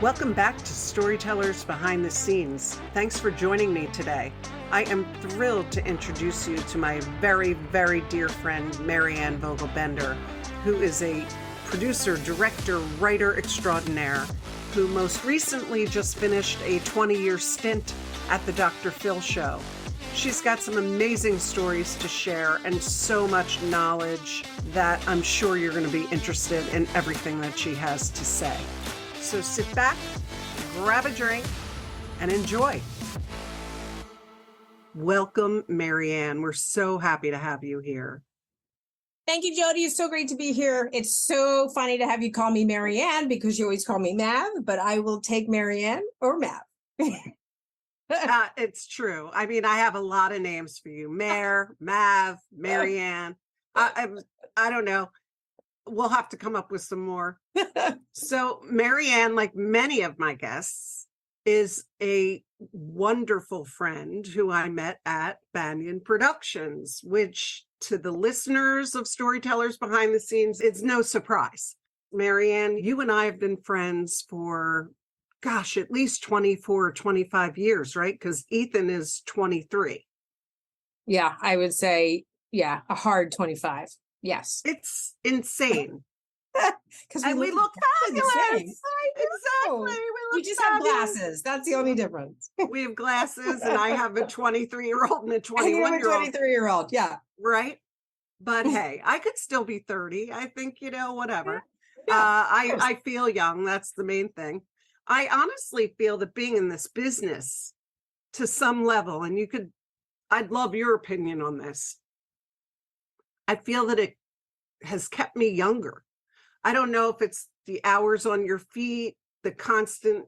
Welcome back to Storytellers Behind the Scenes. Thanks for joining me today. I am thrilled to introduce you to my very, very dear friend, Marianne Vogel Bender, who is a producer, director, writer extraordinaire, who most recently just finished a 20-year stint at the Dr. Phil Show. She's got some amazing stories to share and so much knowledge that I'm sure you're going to be interested in everything that she has to say. So sit back, grab a drink, and enjoy. Welcome, Marianne. We're so happy to have you here. Thank you, Jody. It's so great to be here. It's so funny to have you call me Marianne because you always call me Mav, but I will take Marianne or Mav. It's true. I mean, I have a lot of names for you. Mav, Marianne. I don't know. We'll have to come up with some more. So Marianne, like many of my guests, is a wonderful friend who I met at Banyan Productions, which to the listeners of Storytellers Behind the Scenes, it's no surprise. Marianne, you and I have been friends for, gosh, at least 24 or 25 years, right? Because Ethan is 23. Yeah, I would say, a hard 25. Yes. It's insane. Because we look fabulous. Exactly. We just have glasses. That's the only difference. We have glasses, and I have a 23-year-old and a 21-year-old. 23-year-old, yeah. Right? But hey, I could still be 30. I think, whatever. Yeah, I feel young. That's the main thing. I honestly feel that being in this business to some level, and I'd love your opinion on this. I feel that it has kept me younger. I don't know if it's the hours on your feet, the constant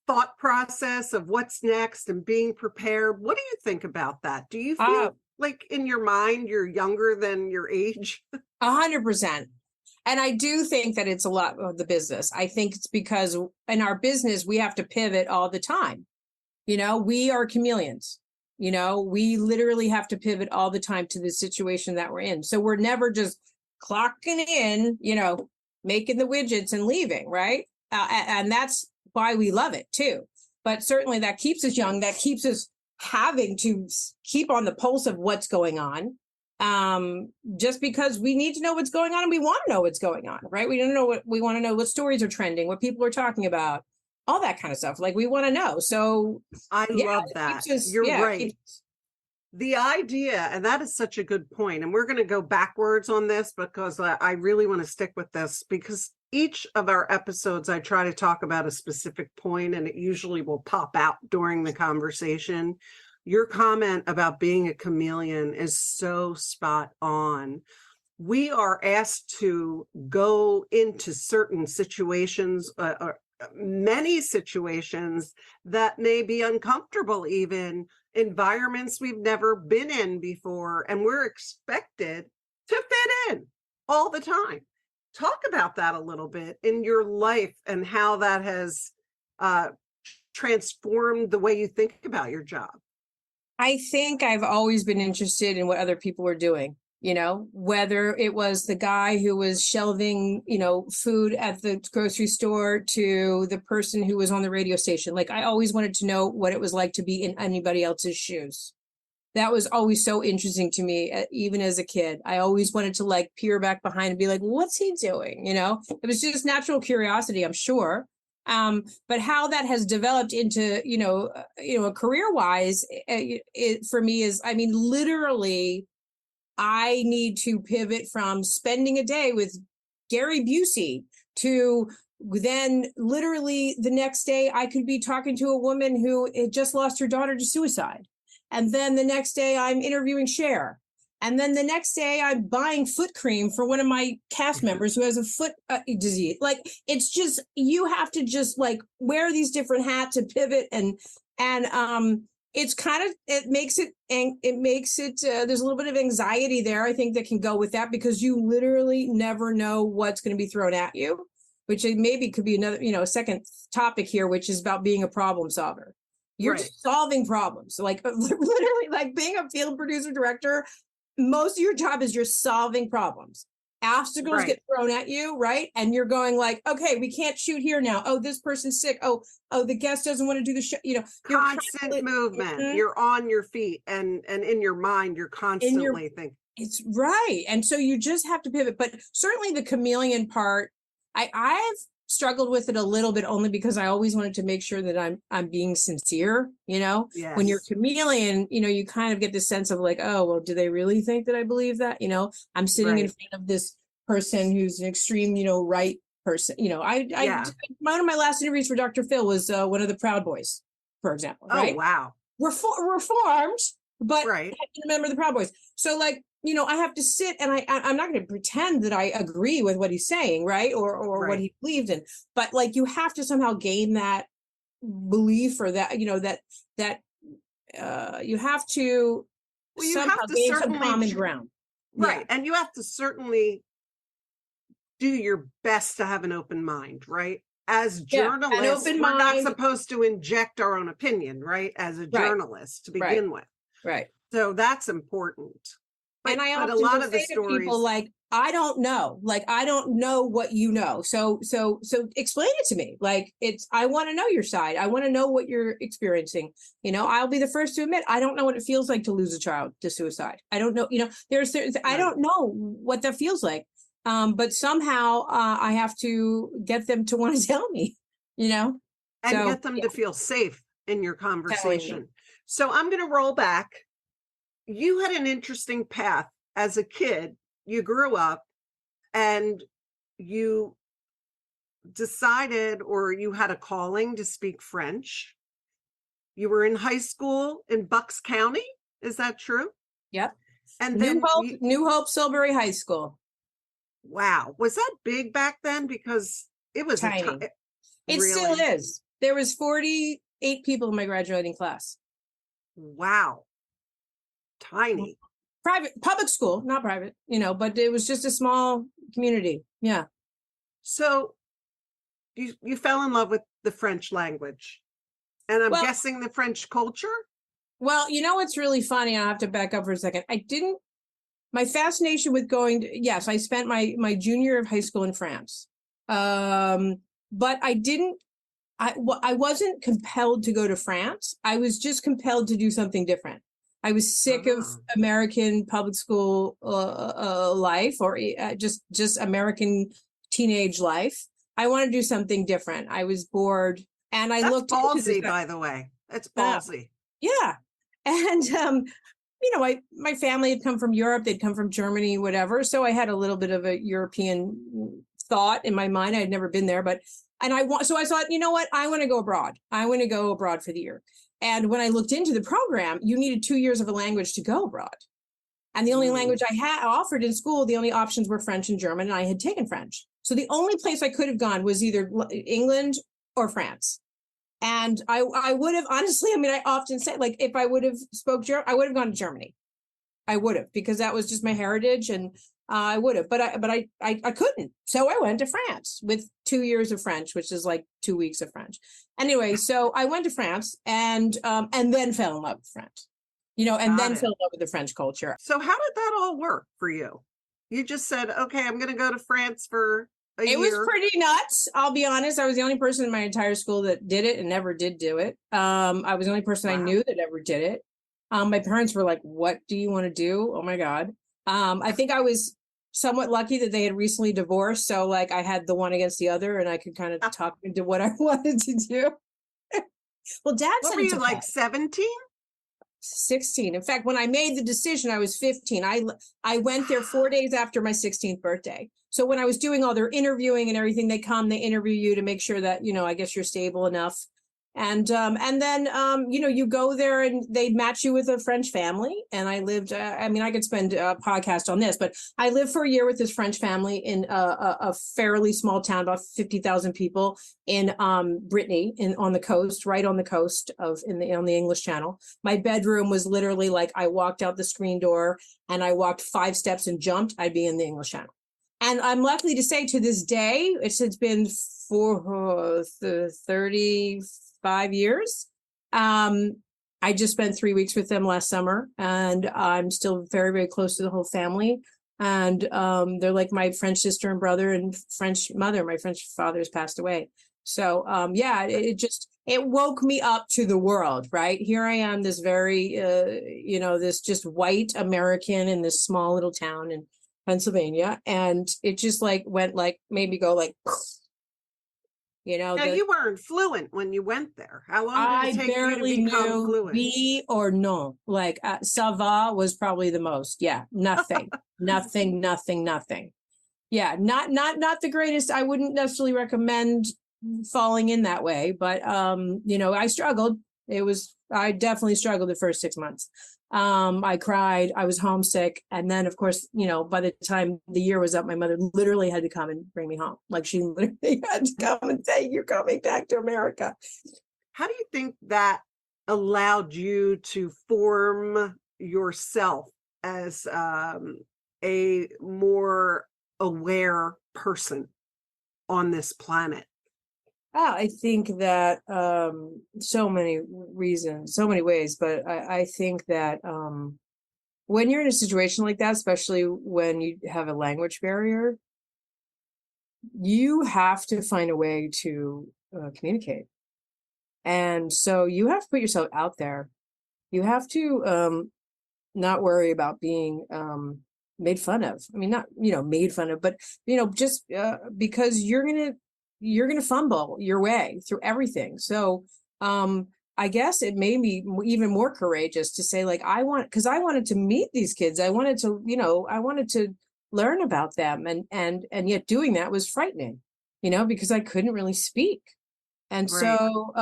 thought process of what's next and being prepared. What do you think about that? Do you feel like in your mind you're younger than your age? 100%. And I do think that it's a lot of the business. I think it's because in our business, we have to pivot all the time. We are chameleons. We literally have to pivot all the time to the situation that we're in. So we're never just clocking in, making the widgets and leaving, right? And that's why we love it too. But certainly that keeps us young. That keeps us having to keep on the pulse of what's going on. Just because we need to know what's going on and we want to know what's going on, right? We want to know what stories are trending, what people are talking about, all that kind of stuff. Like we want to know. So I love that. You're right. The idea, and that is such a good point, and we're going to go backwards on this because I really want to stick with this, because each of our episodes, I try to talk about a specific point, and it usually will pop out during the conversation. Your comment about being a chameleon is so spot on. We are asked to go into certain situations, many situations that may be uncomfortable, even environments we've never been in before, and we're expected to fit in all the time. Talk about that a little bit in your life and how that has transformed the way you think about your job. I think I've always been interested in what other people were doing. Whether it was the guy who was shelving, food at the grocery store to the person who was on the radio station. Like I always wanted to know what it was like to be in anybody else's shoes. That was always so interesting to me, even as a kid. I always wanted to peer back behind and be like, what's he doing? It was just natural curiosity, I'm sure. But how that has developed into, career-wise, it for me is, literally, I need to pivot from spending a day with Gary Busey to then literally the next day I could be talking to a woman who had just lost her daughter to suicide. And then the next day I'm interviewing Cher. And then the next day I'm buying foot cream for one of my cast members who has a foot disease. It's just, you have to just wear these different hats and pivot and it's it makes it, there's a little bit of anxiety there, I think, that can go with that, because you literally never know what's going to be thrown at you, which maybe could be another, a second topic here, which is about being a problem solver. You're just solving problems. Literally, being a field producer director, most of your job is you're solving problems. obstacles get thrown at you, right? And you're going like, okay, we can't shoot here now. Oh, this person's sick. Oh, the guest doesn't want to do the show. Constant movement. You're on your feet, and in your mind, you're constantly thinking. It's right. And so you just have to pivot. But certainly the chameleon part, I've struggled with it a little bit, only because I always wanted to make sure that I'm being sincere. Yes. When you're chameleon, you kind of get this sense of like, oh, well, do they really think that I believe that? I'm sitting in front of this person who's an extreme, right person. One of my last interviews for Dr. Phil was one of the Proud Boys, for example. Right? Oh, wow. Reformed, but right. a member of the Proud Boys. So like, I have to sit, and I'm not going to pretend that I agree with what he's saying, right? Or what he believed in. But like, you have to somehow gain that belief, or that, that you have to somehow gain some common ground. Right. Yeah. And you have to certainly do your best to have an open mind, right? As journalists, we're not supposed to inject our own opinion, right? As a journalist to begin with. Right. So that's important. And I often a lot of the stories, people like, I don't know, what you know. So explain it to me. Like, I want to know your side. I want to know what you're experiencing. I'll be the first to admit, I don't know what it feels like to lose a child to suicide. I don't know, I don't know what that feels like. But somehow I have to get them to want to tell me, and get them to feel safe in your conversation. So I'm going to roll back. You had an interesting path as a kid. You grew up and you decided, or you had a calling to speak French. You were in high school in Bucks County. Is that true? Yep. And New Hope, Silbury High School. Wow. Was that big back then? Because it was tiny. It still is. There was 48 people in my graduating class. Wow. Tiny. Public school, not private, but it was just a small community. Yeah. So you fell in love with the French language, and I'm guessing the French culture. Well, what's really funny, I have to back up for a second. My fascination with yes, I spent my junior year of high school in France. But I wasn't compelled to go to France. I was just compelled to do something different. I was sick of American public school life, or just American teenage life. I want to do something different. I was bored, and I looked ballsy, into this. By the way, that's ballsy. Yeah, and my family had come from Europe. They'd come from Germany, whatever. So I had a little bit of a European thought in my mind. I had never been there, so I thought, you know what? I want to go abroad. I want to go abroad for the year. And when I looked into the program, you needed 2 years of a language to go abroad. And the only language I had offered in school, the only options were French and German, and I had taken French. So the only place I could have gone was either England or France. And I would have, honestly, I often say, like, if I would have spoke German, I would have gone to Germany. I would have, because that was just my heritage, and I would have, but I couldn't. So I went to France with 2 years of French, which is like 2 weeks of French. Anyway, so I went to France and then fell in love with French, and then fell in love with the French culture. So how did that all work for you? You just said, okay, I'm going to go to France for a year. It was pretty nuts. I'll be honest. I was the only person in my entire school that did it and never did do it. I was the only person I knew that ever did it. My parents were like, what do you want to do? Oh my God. I think I was somewhat lucky that they had recently divorced. So like I had the one against the other, and I could kind of talk into what I wanted to do. Well, Dad said, what were you, like 17? 16. In fact, when I made the decision, I was 15. I went there 4 days after my 16th birthday. So when I was doing all their interviewing and everything, they interview you to make sure that, I guess you're stable enough. And then, you go there and they match you with a French family. And I lived, I could spend a podcast on this, but I lived for a year with this French family in a fairly small town, about 50,000 people in Brittany, on the coast, right on the coast on the English Channel. My bedroom was literally like, I walked out the screen door and I walked 5 steps and jumped, I'd be in the English Channel. And I'm lucky to say, to this day, it's been for 35 years. I just spent 3 weeks with them last summer, and I'm still very, very close to the whole family. And they're like my French sister and brother and French mother. My French father's passed away. So yeah, it woke me up to the world, right? Here I am, this very this just white American in this small little town in Pennsylvania, and it just like went like made me go like Now, you weren't fluent when you went there. How long did it take you to become knew fluent? Oui or non. Like ça va was probably the most. Yeah, nothing, nothing. Yeah, not the greatest. I wouldn't necessarily recommend falling in that way, but I struggled. I definitely struggled the first 6 months. I cried, I was homesick, and then of course, by the time the year was up, my mother literally had to come and bring me home. Like she literally had to come and say, "You're coming back to America." How do you think that allowed you to form yourself as a more aware person on this planet? I think that so many reasons, so many ways, but I think that when you're in a situation like that, especially when you have a language barrier, you have to find a way to communicate. And so you have to put yourself out there. You have to not worry about being made fun of. I mean, not, made fun of, but, just because you're going to fumble your way through everything. So I guess it made me even more courageous to say, like, because I wanted to meet these kids. I wanted to learn about them. And yet doing that was frightening, because I couldn't really speak. And Right. so,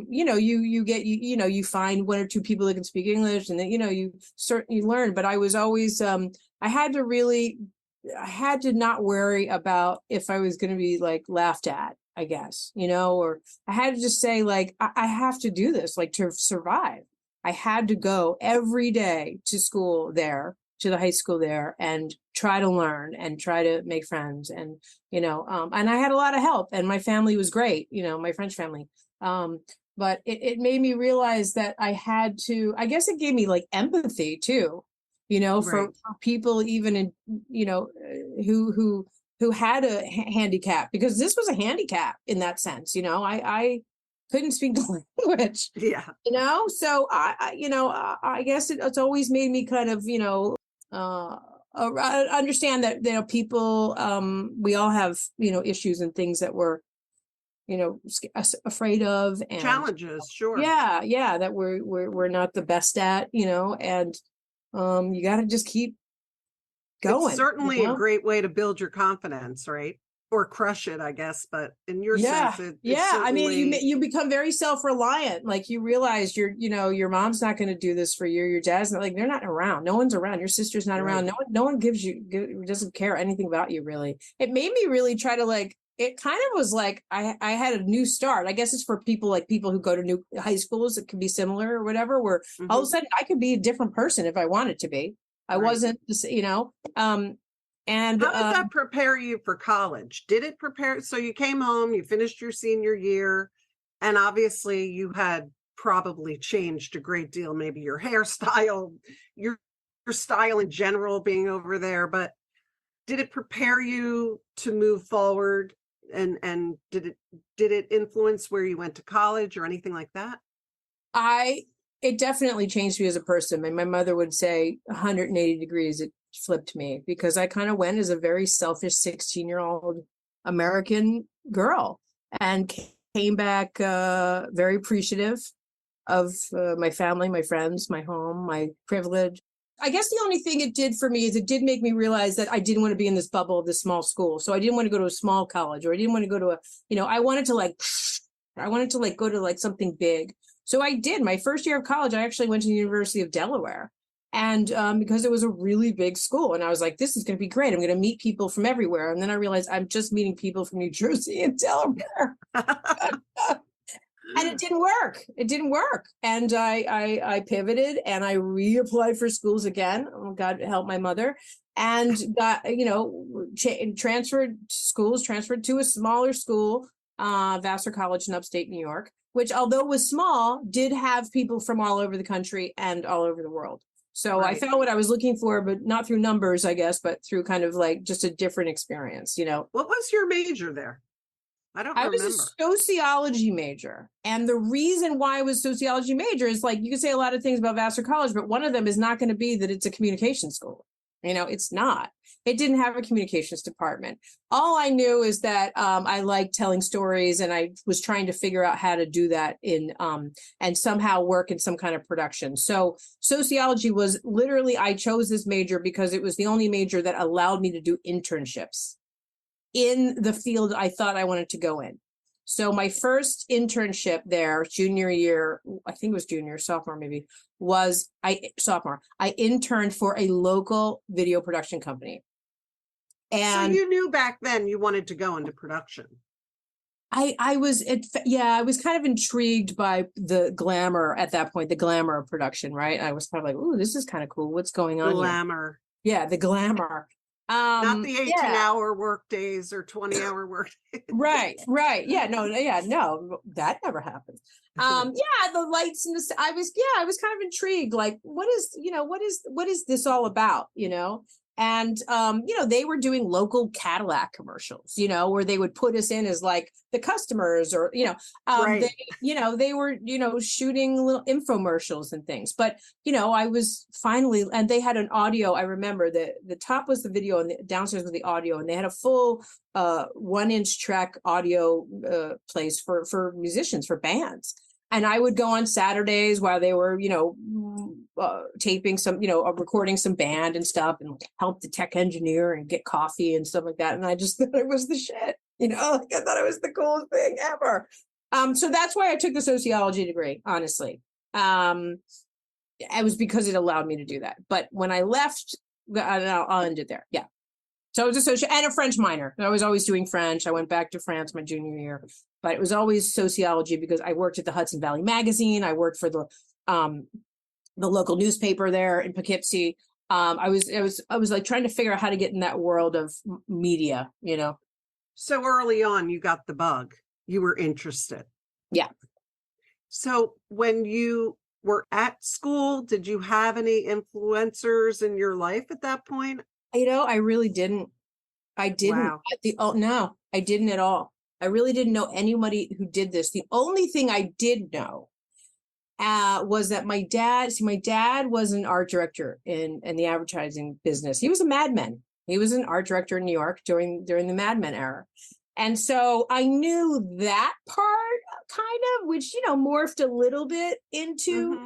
you find one or two people that can speak English, and then, you certainly learn. But I was always, I had to not worry about if I was going to be like laughed at, I guess, or I had to just say, like, I have to do this, like, to survive. I had to go every day to school there, to the high school there, and try to learn and try to make friends. And, and I had a lot of help, and my family was great, my French family. But it made me realize that I had to, I guess it gave me like empathy too, for people even in, who had a handicap, because this was a handicap in that sense. I couldn't speak the language. Yeah. So I guess it's always made me kind of, understand that, people, we all have, issues and things that we're, afraid of, and challenges. Sure. Yeah, that we're not the best at, and you got to just keep going. It's certainly a great way to build your confidence, right? Or crush it, I guess. But in your sense, I mean, you become very self-reliant. Like, you realize your mom's not going to do this for you. Your dad's not, like, they're not around. No one's around. Your sister's not around. No one doesn't care anything about you, really. It made me really try to, like, it kind of was like I had a new start. I guess it's for people who go to new high schools. It can be similar or whatever, where all of a sudden I could be a different person if I wanted to be. I wasn't, and how did that prepare you for college? Did it prepare? So you came home, you finished your senior year, and obviously you had probably changed a great deal, maybe your hairstyle, your style in general being over there. But did it prepare you to move forward? And did it influence where you went to college or anything like that? It definitely changed me as a person. And my mother would say 180 degrees, it flipped me, because I kind of went as a very selfish 16-year-old American girl and came back very appreciative of my family, my friends, my home, my privilege. I guess the only thing it did for me is it did make me realize that I didn't want to be in this bubble of this small school. So I didn't want to go to a small college, or I didn't want to go to I wanted to go to like something big. So I did. My first year of college, I actually went to the University of Delaware. And because it was a really big school, and I was like, this is going to be great. I'm going to meet people from everywhere. And then I realized I'm just meeting people from New Jersey and Delaware. And it didn't work. And I pivoted, and I reapplied for schools again. Oh, God help my mother. And got, transferred to a smaller school, Vassar College in upstate New York, which, although was small, did have people from all over the country and all over the world. So I found what I was looking for, but not through numbers, I guess, but through kind of like just a different experience, What was your major there? I remember. was a sociology major. And the reason why I was sociology major is like, you can say a lot of things about Vassar College, but one of them is not going to be that it's a communication school. It's not. It didn't have a communications department. All I knew is that I liked telling stories, and I was trying to figure out how to do that and somehow work in some kind of production. So sociology was literally, I chose this major because it was the only major that allowed me to do internships in the field I thought I wanted to go in. So my first internship there, junior year, I think it was sophomore maybe, sophomore. I interned for a local video production company. And so you knew back then you wanted to go into production. I was kind of intrigued by the glamour at that point, the glamour of production, right? I was kind of like, ooh, this is kind of cool. What's going on Glamour. Here? Yeah, the glamour. Not the 18-hour work days or 20-hour work days. Right. Yeah, no, that never happened. The lights and I was kind of intrigued, like, what is this all about, And, they were doing local Cadillac commercials, where they would put us in as like the customers or, right. they were, shooting little infomercials and things. But, I was finally, and they had an audio. I remember that the top was the video and the downstairs was the audio. And they had a full 1-inch track audio place for musicians, for bands. And I would go on Saturdays while they were, taping some, recording some band and stuff, and help the tech engineer and get coffee and stuff like that. And I just thought it was the shit, I thought it was the coolest thing ever. So that's why I took the sociology degree, honestly. It was because it allowed me to do that. But when I left, I'll end it there. Yeah. So I was and a French minor. I was always doing French. I went back to France my junior year, but it was always sociology because I worked at the Hudson Valley Magazine. I worked for the local newspaper there in Poughkeepsie. I was like trying to figure out how to get in that world of media, So early on, you got the bug. You were interested. Yeah. So when you were at school, did you have any influencers in your life at that point? I really didn't. I didn't. Wow. No, I didn't at all. I really didn't know anybody who did this. The only thing I did know was that my dad was an art director in the advertising business. He was a Mad Men. He was an art director in New York during the Mad Men era. And so I knew that part kind of, which, morphed a little bit into,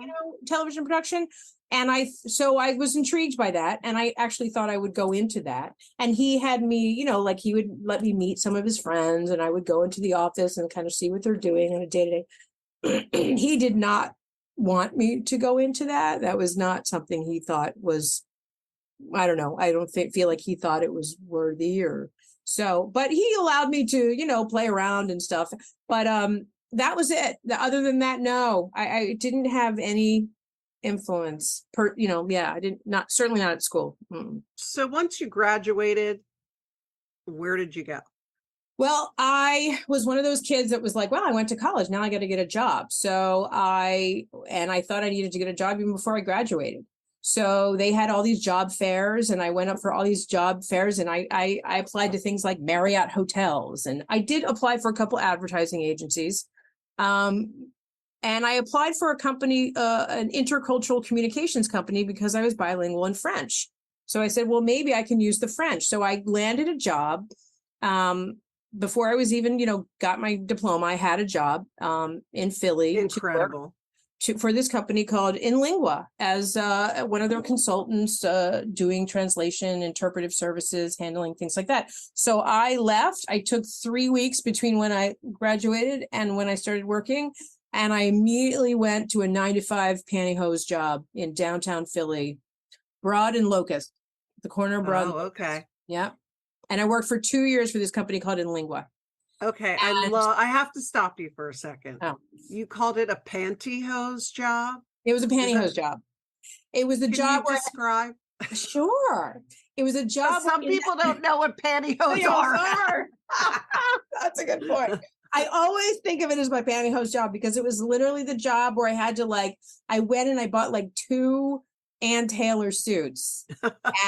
television production. And so I was intrigued by that. And I actually thought I would go into that. And he had me, like he would let me meet some of his friends, and I would go into the office and kind of see what they're doing on a day-to-day. He did not want me to go into that. That was not something he thought was, I don't know. I don't feel like he thought it was worthy or so, but he allowed me to, play around and stuff. But that was it. Other than that, no, I didn't have any influence I didn't, certainly not at school. Mm-mm. So once you graduated, where did you go? Well, I was one of those kids that was like, well, I went to college, now I got to get a job. So I thought I needed to get a job even before I graduated. So they had all these job fairs, and I went up for all these job fairs, and I applied to things like Marriott hotels, and I did apply for a couple advertising agencies. And I applied for a company, an intercultural communications company, because I was bilingual in French. So I said, well, maybe I can use the French. So I landed a job. Before I was even, got my diploma, I had a job in Philly. Incredible. For this company called In Lingua as one of their consultants, doing translation, interpretive services, handling things like that. So I left. I took 3 weeks between when I graduated and when I started working. And I immediately went to a 9-to-5 pantyhose job in downtown Philly, Broad and Locust, the corner of Broad. Oh, okay. Yeah. And I worked for 2 years for this company called In Lingua. Okay. I have to stop you for a second. Oh. You called it a pantyhose job? It was a pantyhose job. It was the job where describe? Sure. It was a job. Some people don't know what pantyhose are. That's a good point. I always think of it as my pantyhose job because it was literally the job where I had to I went and I bought 2 Ann Taylor suits.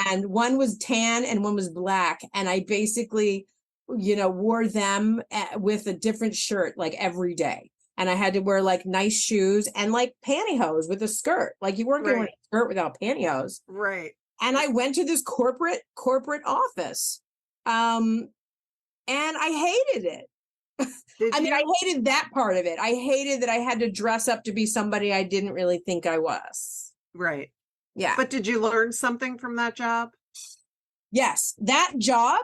And one was tan and one was black. And I basically, wore them with a different shirt like every day. And I had to wear like nice shoes and like pantyhose with a skirt. Like you weren't going to wear a skirt without pantyhose. Right. And I went to this corporate office. And I hated it. I hated that part of it. I hated that I had to dress up to be somebody I didn't really think I was. Right. Yeah. But did you learn something from that job? Yes. That job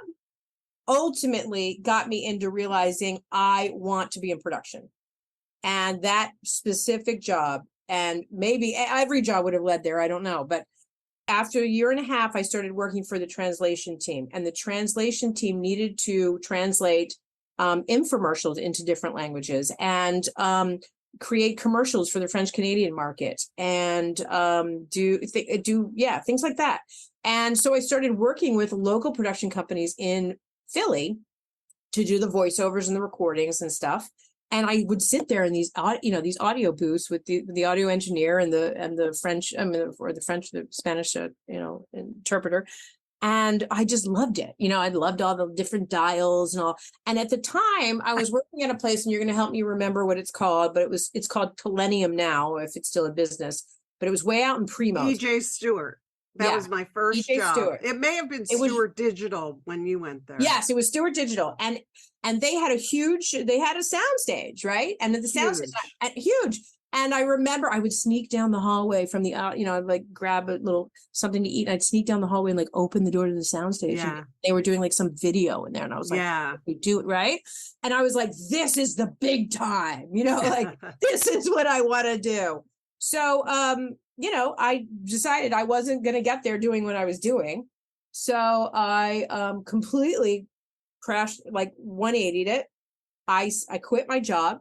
ultimately got me into realizing I want to be in production. And that specific job, and maybe every job would have led there, I don't know. But after a year and a half, I started working for the translation team. And the translation team needed to translate infomercials into different languages and create commercials for the French Canadian market and do things like that. And so I started working with local production companies in Philly to do the voiceovers and the recordings and stuff. And I would sit there in these audio booths with the audio engineer and the French, the Spanish, interpreter. And I just loved it. I loved all the different dials and all. And at the time I was working at a place, and you're going to help me remember what it's called, but it's called Millennium now, if it's still a business, but it was way out in Primo. E.J. Stewart. That was my first job. Stewart. It may have been Stewart Digital when you went there. Yes, it was Stewart Digital. And they had a soundstage, right? And the soundstage, huge. And I remember I would sneak down the hallway from the, I'd like grab a little something to eat. And I'd sneak down the hallway and like open the door to the soundstage. Yeah. And they were doing like some video in there. And I was like, we do it, right? And I was like, this is the big time, like this is what I want to do. So, I decided I wasn't going to get there doing what I was doing. So I completely crashed, like 180'd it. I quit my job.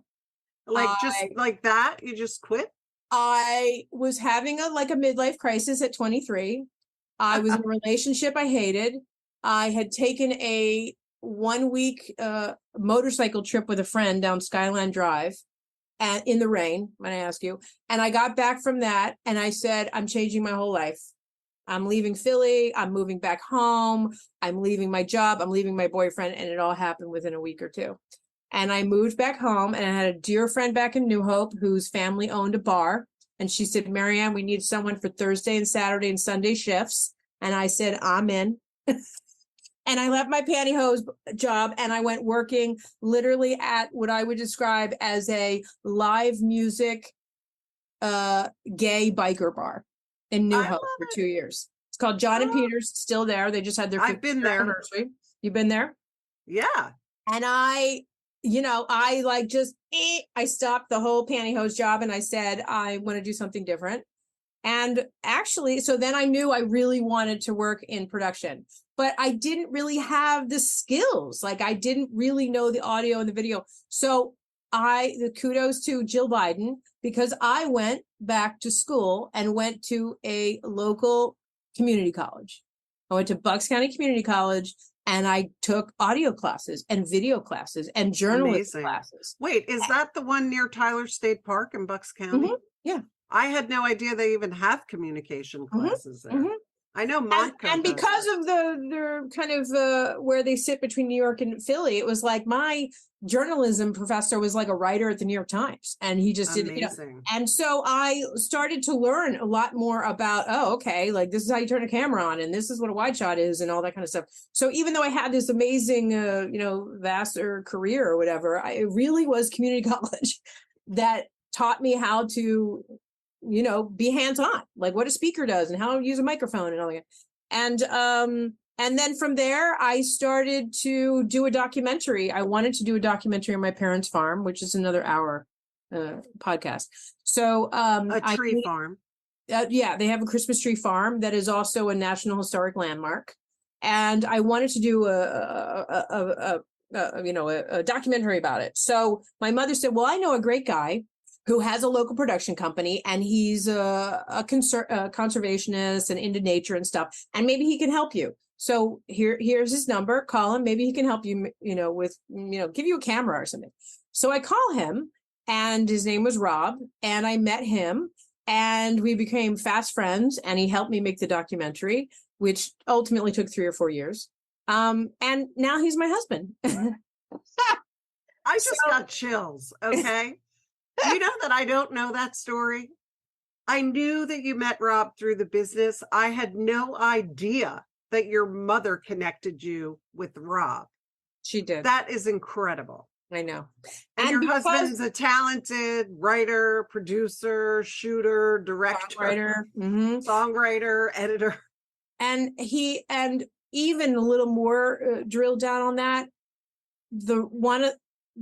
Like that? You just quit? I was having a midlife crisis at 23. I was in a relationship I hated. I had taken a 1-week motorcycle trip with a friend down Skyline Drive and in the rain, when I ask you. And I got back from that and I said, I'm changing my whole life. I'm leaving Philly. I'm moving back home. I'm leaving my job. I'm leaving my boyfriend. And it all happened within a week or two. And I moved back home, and I had a dear friend back in New Hope whose family owned a bar. And she said, Marianne, we need someone for Thursday and Saturday and Sunday shifts. And I said, I'm in. And I left my pantyhose job and I went working literally at what I would describe as a live music gay biker bar in New Hope for 2 years. It's called John and Peter's, still there. They just had their 50th anniversary. You've been there? Yeah. And I stopped the whole pantyhose job and I said, I want to do something different. And actually, so then I knew I really wanted to work in production, but I didn't really have the skills. Like I didn't really know the audio and the video. So the kudos to Jill Biden, because I went back to school and went to a local community college. I went to Bucks County Community College and I took audio classes and video classes and journalism classes. Wait, is that the one near Tyler State Park in Bucks County? Mm-hmm. Yeah. I had no idea they even have communication classes there. Mm-hmm. I know Montco. And because of the kind of where they sit between New York and Philly, it was like my journalism professor was like a writer at the New York Times, and he just did. And so I started to learn a lot more about, okay, like this is how you turn a camera on, and this is what a wide shot is, and all that kind of stuff. So even though I had this amazing, vaster career or whatever, it really was community college that taught me how to be hands-on, like what a speaker does and how to use a microphone and all that. And then from there, I started to do a documentary. I wanted to do a documentary on my parents' farm, which is another hour podcast. So a tree farm. Yeah, they have a Christmas tree farm that is also a National Historic Landmark. And I wanted to do a documentary about it. So my mother said, well, I know a great guy who has a local production company, and he's a conservationist and into nature and stuff, and maybe he can help you. So here's his number. Call him. Maybe he can help you, give you a camera or something. So I call him, and his name was Rob, and I met him, And we became fast friends, and he helped me make the documentary, which ultimately took 3 or 4 years. And now he's my husband. I just got chills. Okay. Do you know that I don't know that story? I knew that you met Rob through the business. I had no idea that your mother connected you with Rob. She did. That is incredible. I know. And your husband's a talented writer, producer, shooter, director, songwriter, editor. And even a little more drilled down on that,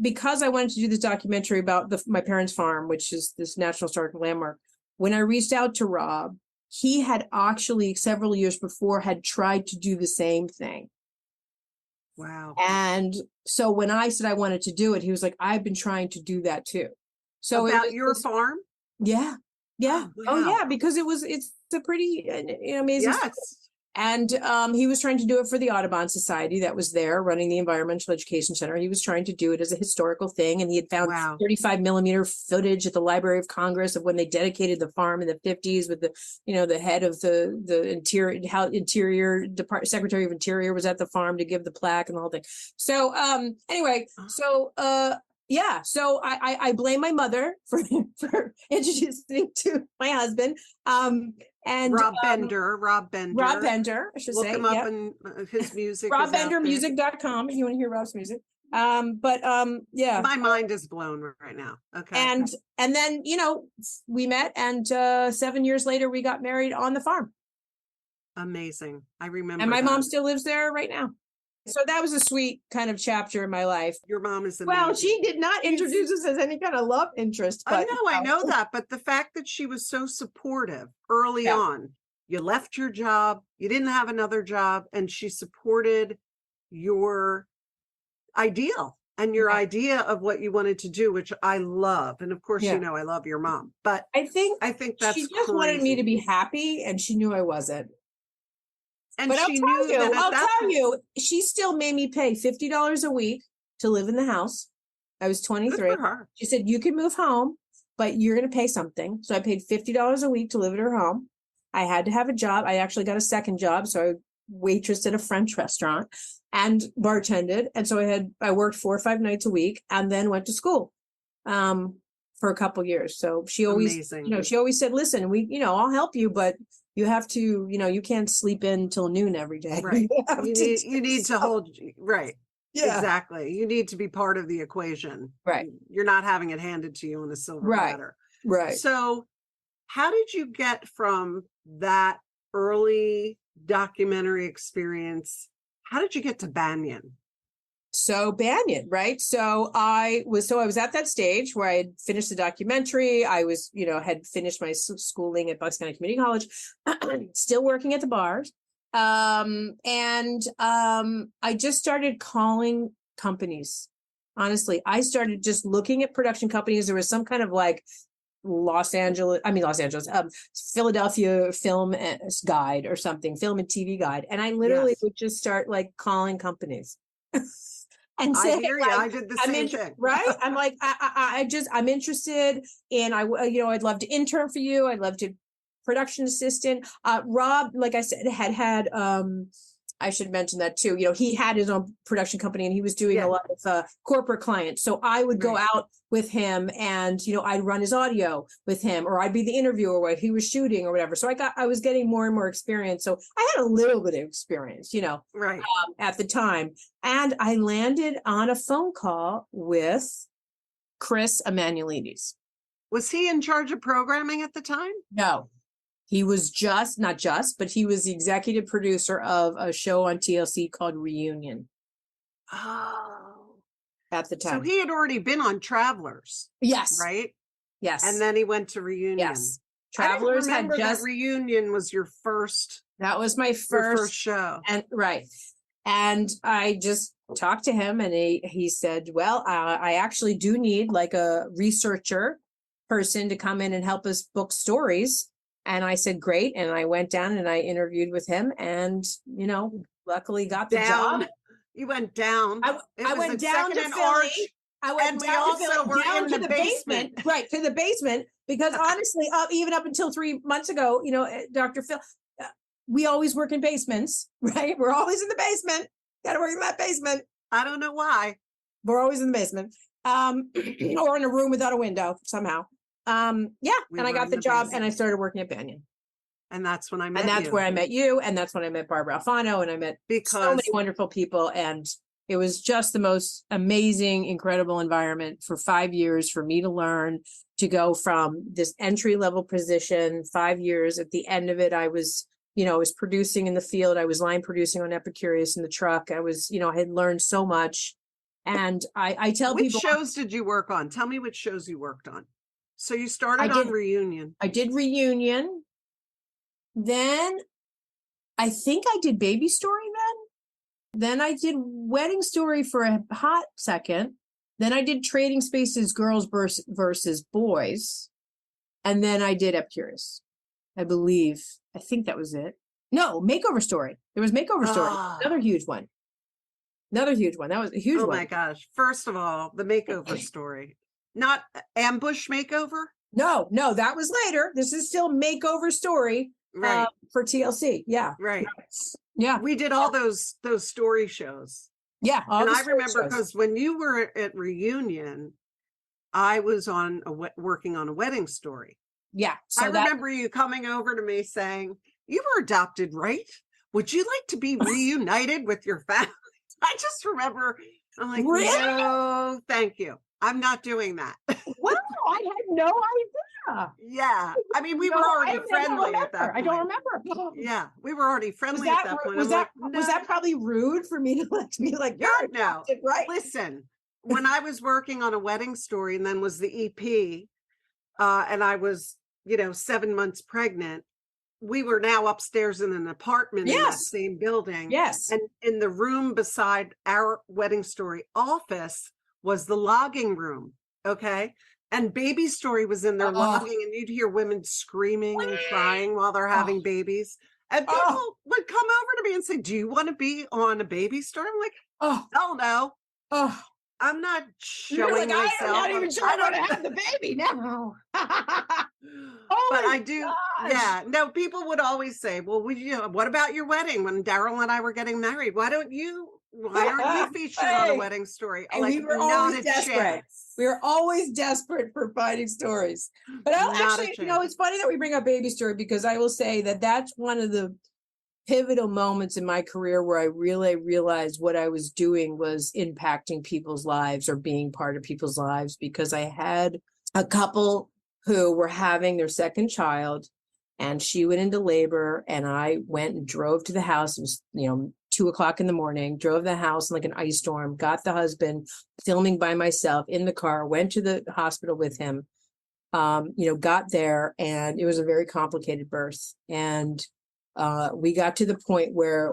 because I wanted to do this documentary about my parents' farm, which is this National Historic Landmark. When I reached out to Rob, he had actually several years before had tried to do the same thing. Wow. And so when I said I wanted to do it, he was like, I've been trying to do that too. So about your farm? Yeah. Yeah. Oh, yeah. Because it's a pretty amazing story. And he was trying to do it for the Audubon Society that was there running the Environmental Education Center. He was trying to do it as a historical thing. And he had found 35 millimeter footage at the Library of Congress of when they dedicated the farm in the 50s with the head of the Interior Department, Secretary of Interior was at the farm to give the plaque and the whole thing. So anyway, so I blame my mother for introducing to my husband. And Rob Bender, I should look say. him up in his music. RobBendermusic.com if you want to hear Rob's music. My mind is blown right now. Okay. And then, we met, and 7 years later we got married on the farm. Amazing. I remember. And my mom still lives there right now. So that was a sweet kind of chapter in my life. Your mom is amazing. Well, she did not introduce us as any kind of love interest. But, I know that. But the fact that she was so supportive early on, you left your job, you didn't have another job, and she supported your ideal and your idea of what you wanted to do, which I love. And of course, I love your mom. But I think that's she just wanted me to be happy, and she knew I wasn't. And but she knew that I'll tell you, she still made me pay $50 a week to live in the house. I was 23. Good for her. She said, you can move home, but you're going to pay something. So I paid $50 a week to live at her home. I had to have a job. I actually got a second job. So I waitressed at a French restaurant and bartended. And so I worked 4 or 5 nights a week and then went to school for a couple of years. So she always, she always said, listen, I'll help you, but you have to, you can't sleep in till noon every day. Right. You need to hold, right. Yeah. Exactly. You need to be part of the equation. Right. You're not having it handed to you in a silver platter. Right. So how did you get from that early documentary experience? How did you get to Banyan? So Banyan, right? So I was at that stage where I had finished the documentary. I was, had finished my schooling at Bucks County Community College, still working at the bars. I just started calling companies. Honestly, I started just looking at production companies. There was some kind of like Philadelphia film guide or something, film and TV guide. And I literally would just start like calling companies. And say, I hear you. I did the same thing. Right. I'm like, I'm interested in, I'd love to intern for you. I'd love to production assistant. Rob, like I said, had I should mention that too. He had his own production company and he was doing a lot of corporate clients. So I would go out with him and, I'd run his audio with him, or I'd be the interviewer while he was shooting or whatever. So I was getting more and more experience. So I had a little bit of experience, at the time. And I landed on a phone call with Chris Emanuelides. Was he in charge of programming at the time? No. He was but he was the executive producer of a show on TLC called Reunion. Oh. At the time. So he had already been on Travelers. Yes. Right? Yes. And then he went to Reunion. Yes. Travelers had just... Reunion was your first... That was my first show. And right. And I just talked to him and he said, well, I actually do need like a researcher person to come in and help us book stories. And I said, great. And I went down and I interviewed with him and, luckily got the job. You went down. I went down to Philly. I went and we down, also were down in to the basement. Right, to the basement, because honestly, even up until 3 months ago, Dr. Phil, we always work in basements, right? We're always in the basement. Got to work in that basement. I don't know why. We're always in the basement, or in a room without a window somehow. And I got the job, and I started working at Banyan. And that's when I met you. And that's where I met you, and that's when I met Barbara Alfano, and I met so many wonderful people, and it was just the most amazing, incredible environment for 5 years for me to learn, to go from this entry-level position, 5 years. At the end of it, I was producing in the field. I was line producing on Epicurious in the truck. I was, I had learned so much. And I tell people. Which shows did you work on? Tell me which shows you worked on. So you started on Reunion. I did Reunion. Then I think I did Baby Story then. Then I did Wedding Story for a hot second. Then I did Trading Spaces, Girls versus Boys. And then I did Epicurious, I believe. I think that was it. No, Makeover Story. There was Makeover Story. Another huge one. That was a huge one. Oh my gosh. First of all, the Makeover Story. Not Ambush Makeover? No, that was later. This is still Makeover Story. Right. For TLC. Yeah. Right. Yeah. We did all those story shows. Yeah. And I remember because when you were at Reunion, I was working on a wedding story. Yeah. So I remember you coming over to me saying, you were adopted, right? Would you like to be reunited with your family? I just remember, I'm like, really? No, thank you. I'm not doing that. Wow, I had no idea. Yeah. I mean, we were already friendly at that point. I don't remember. Yeah, we were already friendly at that point. Was that probably rude for me to be like, you're adopted, right? Listen, when I was working on a wedding story and then was the EP, and I was, 7 months pregnant, we were now upstairs in an apartment in that same building. Yes. And in the room beside our wedding story office was the logging room. Okay. And Baby Story was in there logging, and you'd hear women screaming and crying while they're having babies. And people would come over to me and say, do you want to be on a Baby Story? I'm like, hell no. I'm not showing myself. I'm not even sure I want to have the baby now. But I do. Gosh. Yeah. No, people would always say, well, what about your wedding when Daryl and I were getting married? Why aren't you featured on a wedding story? And we were always desperate. We were always desperate for finding stories. But actually, it's funny that we bring up Baby Story, because I will say that that's one of the pivotal moments in my career where I really realized what I was doing was impacting people's lives or being part of people's lives, because I had a couple who were having their second child, and she went into labor, and I went and drove to the house. It was, 2:00 in the morning, drove the house in like an ice storm, got the husband filming by myself in the car, went to the hospital with him, got there, and it was a very complicated birth. And we got to the point where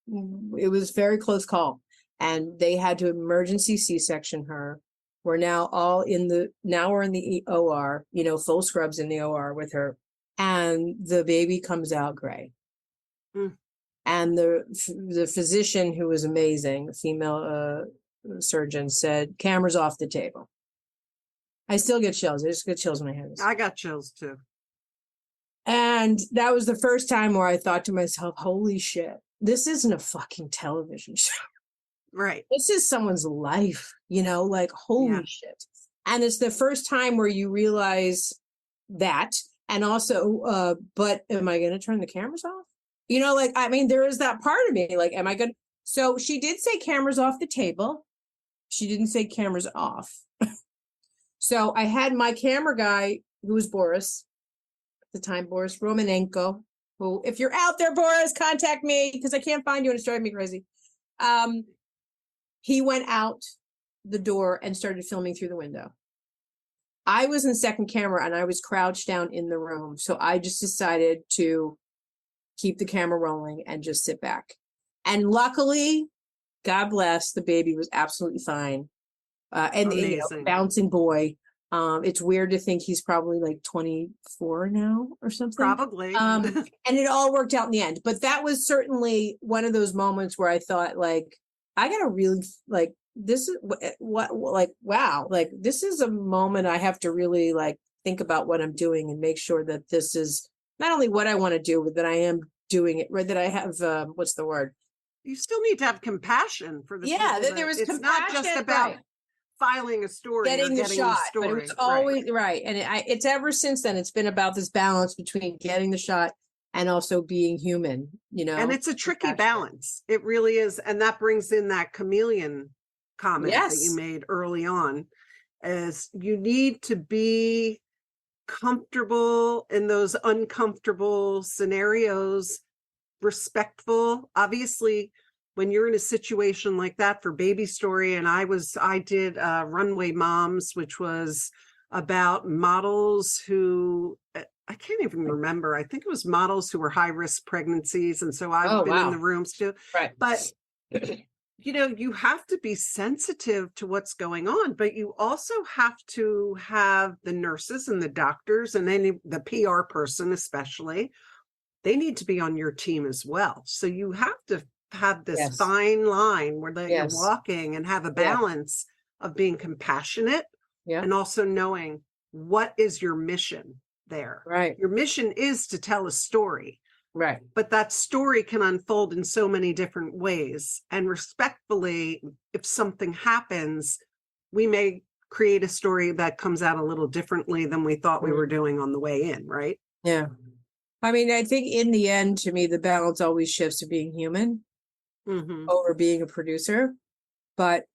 it was a very close call, and they had to emergency C-section her. We're now we're in the OR, full scrubs in the OR with her, and the baby comes out gray. Mm. And the physician, who was amazing, a female surgeon, said, cameras off the table. I still get chills. I just get chills when I hear this. I got chills too. And that was the first time where I thought to myself, holy shit, this isn't a fucking television show. Right. This is someone's life, holy shit. And it's the first time where you realize that. And also, but am I going to turn the cameras off? There is that part of me, am I going to? So she did say cameras off the table. She didn't say cameras off. So I had my camera guy, who was Boris, the time, Boris Romanenko, who, if you're out there, Boris, contact me, because I can't find you and it's driving me crazy. He went out the door and started filming through the window. I was in second camera and I was crouched down in the room. So I just decided to keep the camera rolling and just sit back. And luckily, God bless, the baby was absolutely fine. And bouncing boy. It's weird to think he's probably like 24 now or something. Probably. And it all worked out in the end. But that was certainly one of those moments where I thought, I got to really this is what like, wow, like this is a moment I have to really like think about what I'm doing and make sure that this is not only what I want to do, but that I am doing it, right? That I have, what's the word? You still need to have compassion for the Yeah, people that there was it's not just compassion, about right, filing a story or getting the getting the shot, but it story. was always right. And it's ever since then, it's been about this balance between getting the shot and also being human, you know? And it's a tricky Compassionate. balance. It really is. And that brings in that chameleon comment that you Yes. made early on, is you need to be comfortable in those uncomfortable scenarios, respectful. Obviously, when you're in a situation like that for Baby Story, and I did Runway Moms, which was about models who I can't even remember. I think it was models who were high risk pregnancies. And so I've been in the rooms too. Right. But you know, you have to be sensitive to what's going on, but you also have to have the nurses and the doctors and then the PR person, especially, they need to be on your team as well. So you have to have this fine line where you're walking and have a balance of being compassionate and also knowing what is your mission there. Right. Your mission is to tell a story. Right. But that story can unfold in so many different ways. And respectfully, if something happens, we may create a story that comes out a little differently than we thought we were doing on the way in, right? Yeah. I mean, I think in the end, to me, the balance always shifts to being human over being a producer. But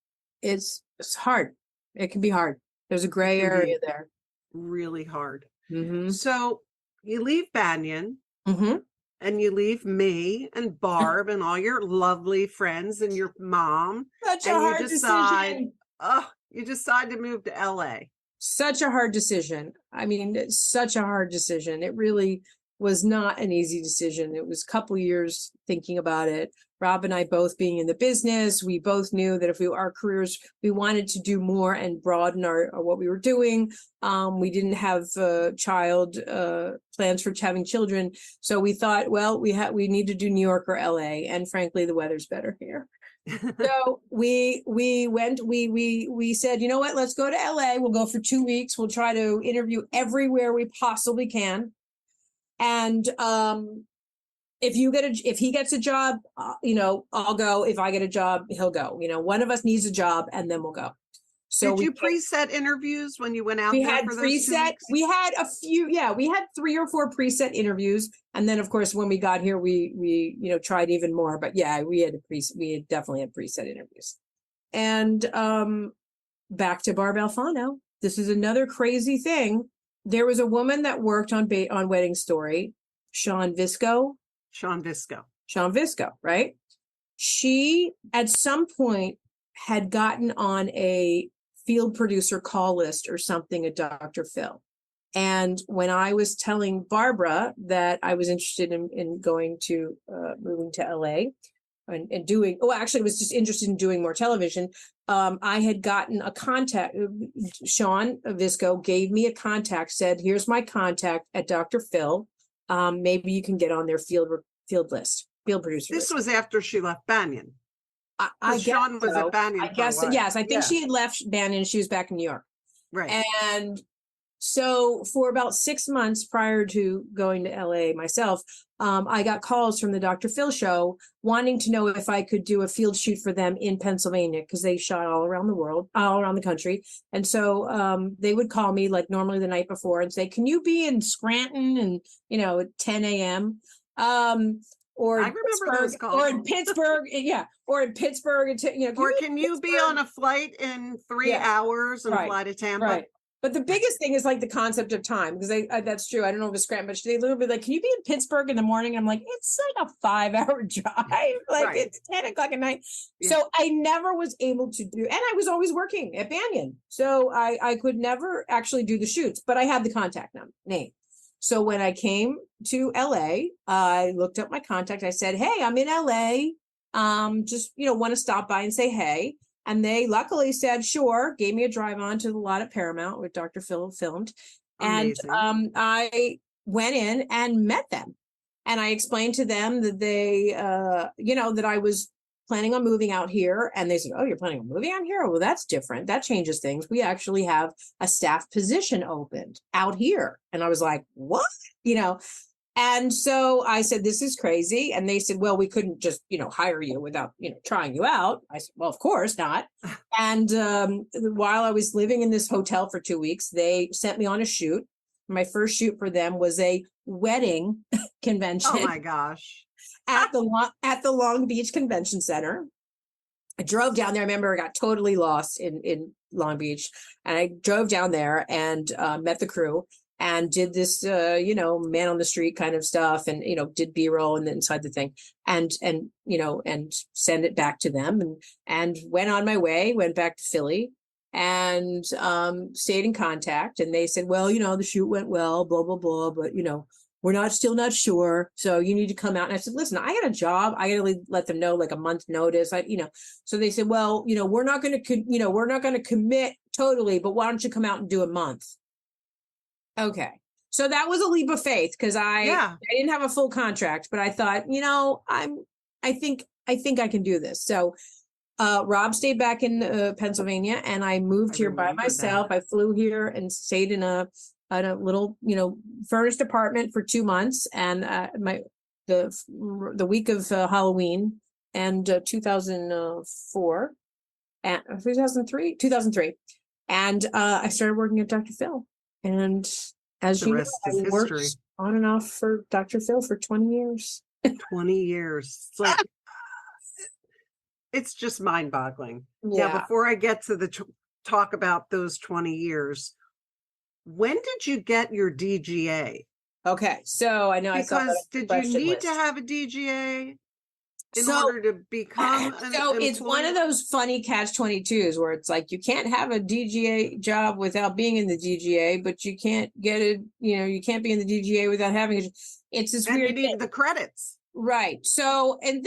it's hard. It can be hard. There's a gray area there. Really hard. So you leave Banyan. And you leave me and Barb and all your lovely friends and your mom. Such a hard decision. You decide to move to LA. Such a hard decision. I mean, it's such a hard decision. It really was not an easy decision. It was a couple years thinking about it. Rob and I both being in the business, we both knew that if our careers, we wanted to do more and broaden our what we were doing. We didn't have plans for having children, so we thought, well, we need to do New York or LA, and frankly, the weather's better here. So we said, you know what, let's go to LA. We'll go for 2 weeks. We'll try to interview everywhere we possibly can, and if he gets a job, I'll go. If I get a job, he'll go. One of us needs a job, and then we'll go. So did you preset interviews when you went out? We there had for preset. Those 2 weeks? We had a few. Yeah, we had 3 or 4 preset interviews, and then of course when we got here, we tried even more. But yeah, we definitely had preset interviews. And back to Barb Alfano. This is another crazy thing. There was a woman that worked on Wedding Story, Sean Visco, right? She, at some point, had gotten on a field producer call list or something at Dr. Phil. And when I was telling Barbara that I was interested in going to, moving to LA and doing, actually I was just interested in doing more television. I had gotten a contact. Sean Visco gave me a contact, said, here's my contact at Dr. Phil. Maybe you can get on their field producer. This was after she left Banyan. I guess Sean was at Banyan. I guess so. Yes, I think she had left Banyan. She was back in New York. Right. And so for about 6 months prior to going to LA myself, I got calls from the Dr. Phil show wanting to know if I could do a field shoot for them in Pennsylvania, because they shot all around the world, all around the country. And so they would call me like normally the night before and say, can you be in Scranton and, at 10 a.m.? Or I remember those calls. Or in Pittsburgh, or in Pittsburgh, or can you be on a flight in 3 hours and fly to Tampa? Right. But the biggest thing is like the concept of time, because that's true. I don't know if it's Scranton, but they literally like, can you be in Pittsburgh in the morning? I'm like, it's like a 5-hour drive. Like it's 10 o'clock at night. Yeah. So I never was able to do, and I was always working at Banyan. So I could never actually do the shoots, but I had the contact name. So when I came to LA, I looked up my contact. I said, hey, I'm in LA. Just, want to stop by and say, hey. And they luckily said, sure, gave me a drive on to the lot at Paramount where Dr. Phil filmed. Amazing. And I went in and met them. And I explained to them that they, that I was planning on moving out here. And they said, oh, you're planning on moving out here? Well, that's different. That changes things. We actually have a staff position opened out here. And I was like, what? And so I said, this is crazy. And they said, well, we couldn't just, hire you without, trying you out. I said, well, of course not. And while I was living in this hotel for 2 weeks, they sent me on a shoot. My first shoot for them was a wedding convention. Oh my gosh. At the Long Beach Convention Center. I drove down there. I remember I got totally lost in Long Beach. And I drove down there and met the crew. And did this, man on the street kind of stuff, and did B-roll and inside the thing, and send it back to them, and went on my way. Went back to Philly, and stayed in contact. And they said, well, the shoot went well, blah blah blah, but we're still not sure, so you need to come out. And I said, listen, I got a job. I got to let them know like a month notice. So they said, well, we're not going to commit totally, but why don't you come out and do a month? Okay. So that was a leap of faith because I didn't have a full contract, but I thought, I think I can do this. So Rob stayed back in Pennsylvania, and I moved here by myself. I flew here and stayed in a little, furnished apartment for 2 months. And the week of Halloween and 2004 and 2003. And I started working at Dr. Phil. And as you know, I worked on and off for Dr. Phil for 20 years. 20 years. It's like, it's just mind-boggling. Yeah. Now, before I get to the talk about those 20 years, when did you get your DGA? Okay, so I know because did you need to have a DGA in order to become an employee? It's one of those funny catch-22s where it's like you can't have a DGA job without being in the DGA, but you can't get it, you can't be in the DGA without having it. It's this weird you need thing. The credits. Right. So in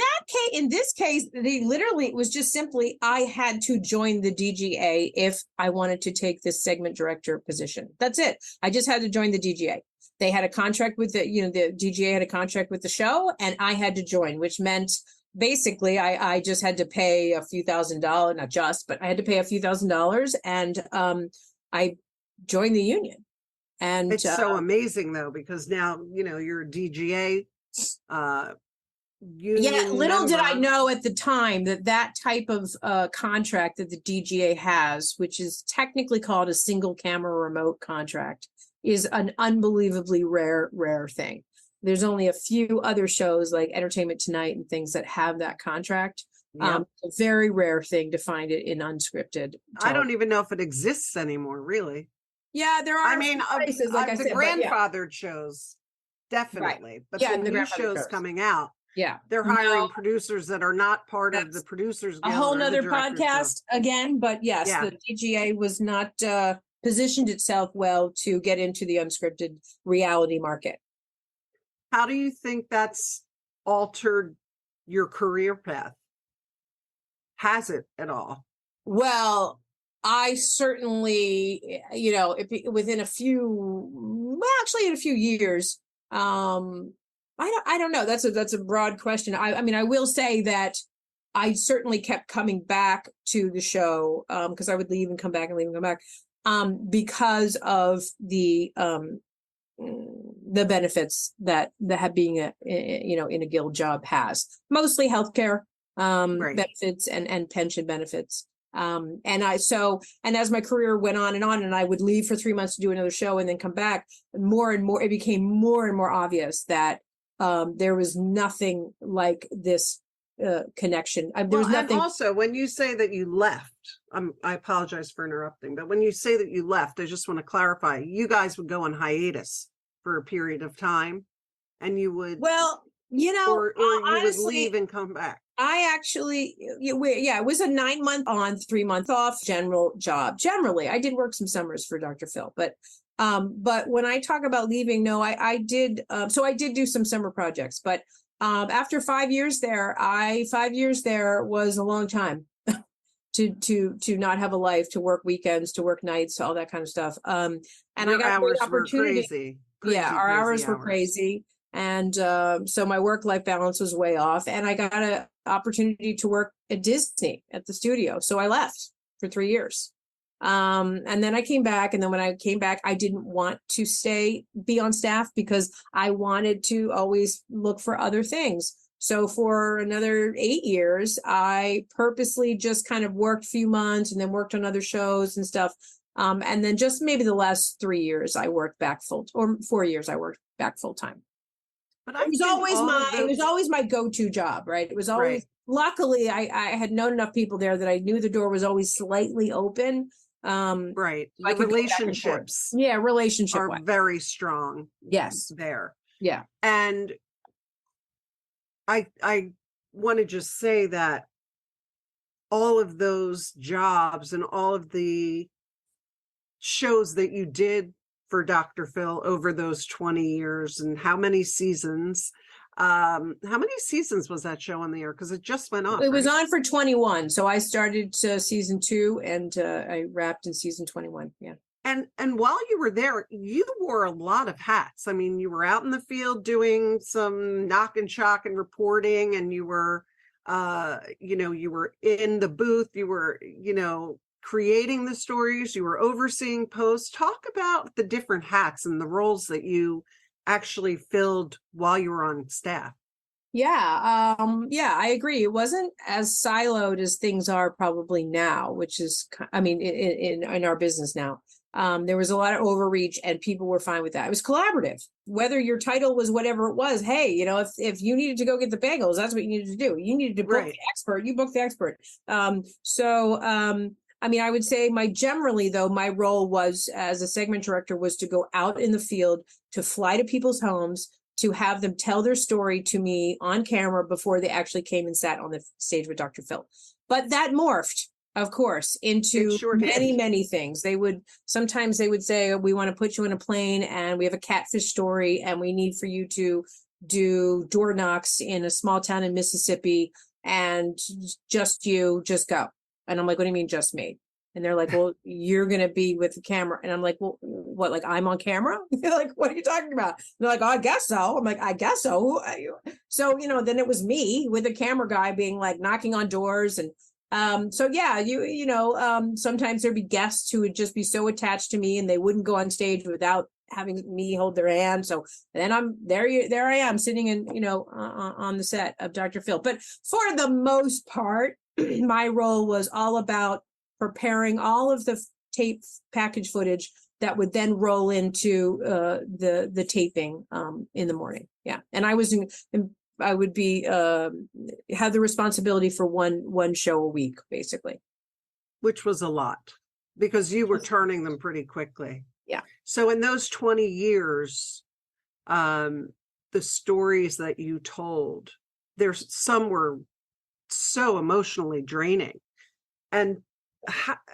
this case, it was just simply I had to join the DGA if I wanted to take this segment director position. That's it. I just had to join the DGA. They had a contract with the DGA had a contract with the show, and I had to join, which meant basically I just had to pay a few $1,000s, not just, but I had to pay a few $1,000s, and I joined the union. And it's so amazing though, because now, you're a DGA union little member. did I know at the time that type of contract that the DGA has, which is technically called a single camera remote contract, is an unbelievably rare thing. There's only a few other shows like Entertainment Tonight and things that have that contract. Yep. A very rare thing to find it in unscripted television. I don't even know if it exists anymore, really. Yeah, there are places, like I said, grandfathered shows, definitely. Right. But the new shows coming out, they're hiring producers that are not part of the Producers Guild. A whole nother podcast again, but yes, the DGA was not positioned itself well to get into the unscripted reality market. How do you think that's altered your career path? Has it at all? Well, I certainly, within a few years, I don't know. That's a broad question. I mean, I will say that I certainly kept coming back to the show because I would leave and come back and leave and come back because of the benefits that being in a guild job has, mostly healthcare benefits and pension benefits. And as my career went on, and I would leave for 3 months to do another show and then come back, more and more, it became more and more obvious that there was nothing like this connection. There was nothing. And also, when you say that you left, I apologize for interrupting, but when you say that you left, I just want to clarify, you guys would go on hiatus for a period of time, and you would, or you honestly, would leave and come back. I actually, it was a 9-month on, 3-month off general job. Generally, I did work some summers for Dr. Phil, but when I talk about leaving, no, I did. So I did do some summer projects, but after 5 years there, 5 years there was a long time to not have a life, to work weekends, to work nights, all that kind of stuff. And your I got a great opportunity. Crazy, our hours were crazy. And so my work-life balance was way off. And I got opportunity to work at Disney at the studio. So I left for 3 years. And then I came back. And then when I came back, I didn't want to be on staff because I wanted to always look for other things. So for another 8 years, I purposely just kind of worked a few months and then worked on other shows and stuff. And then just maybe the last 3 years I worked back or 4 years I worked back full time. But it was always my go-to job, right? It was always, luckily I had known enough people there that I knew the door was always slightly open. Right. The relationships are very strong. Yes. There. Yeah. And I want to just say that all of those jobs and all of the shows that you did for Dr. Phil over those 20 years and how many seasons was that show on the air? Because it just went on. It was on for 21. So I started season 2 and I wrapped in season 21. Yeah. And while you were there, you wore a lot of hats. I mean, you were out in the field doing some knock and shock and reporting, and you were, you were in the booth, you were, creating the stories, you were overseeing posts. Talk about the different hats and the roles that you actually filled while you were on staff. Yeah. I agree. It wasn't as siloed as things are probably now, which is, in our business now. There was a lot of overreach and people were fine with that. It was collaborative, whether your title was whatever it was. Hey, if you needed to go get the bagels, that's what you needed to do. You needed to book the expert, you booked the expert. I would say my role was as a segment director was to go out in the field, to fly to people's homes, to have them tell their story to me on camera before they actually came and sat on the stage with Dr. Phil. But that morphed, of course, into many things. Sometimes they would say, we want to put you in a plane and we have a catfish story and we need for you to do door knocks in a small town in Mississippi and just go. And I'm like, what do you mean just me? And they're like, well, you're going to be with the camera. And I'm like, well, what, like I'm on camera? They're like, what are you talking about? And they're like, oh, I guess so. I'm like, I guess so. Who are you? So, then it was me with a camera guy being like knocking on doors. And sometimes there'd be guests who would just be so attached to me and they wouldn't go on stage without having me hold their hand. So then I'm there I am sitting on the set of Dr. Phil. But for the most part, my role was all about preparing all of the tape package footage that would then roll into the taping in the morning. Yeah. And I would be have the responsibility for one show a week, basically. Which was a lot because you were turning them pretty quickly. Yeah. So in those 20 years, the stories that you told, some were so emotionally draining. And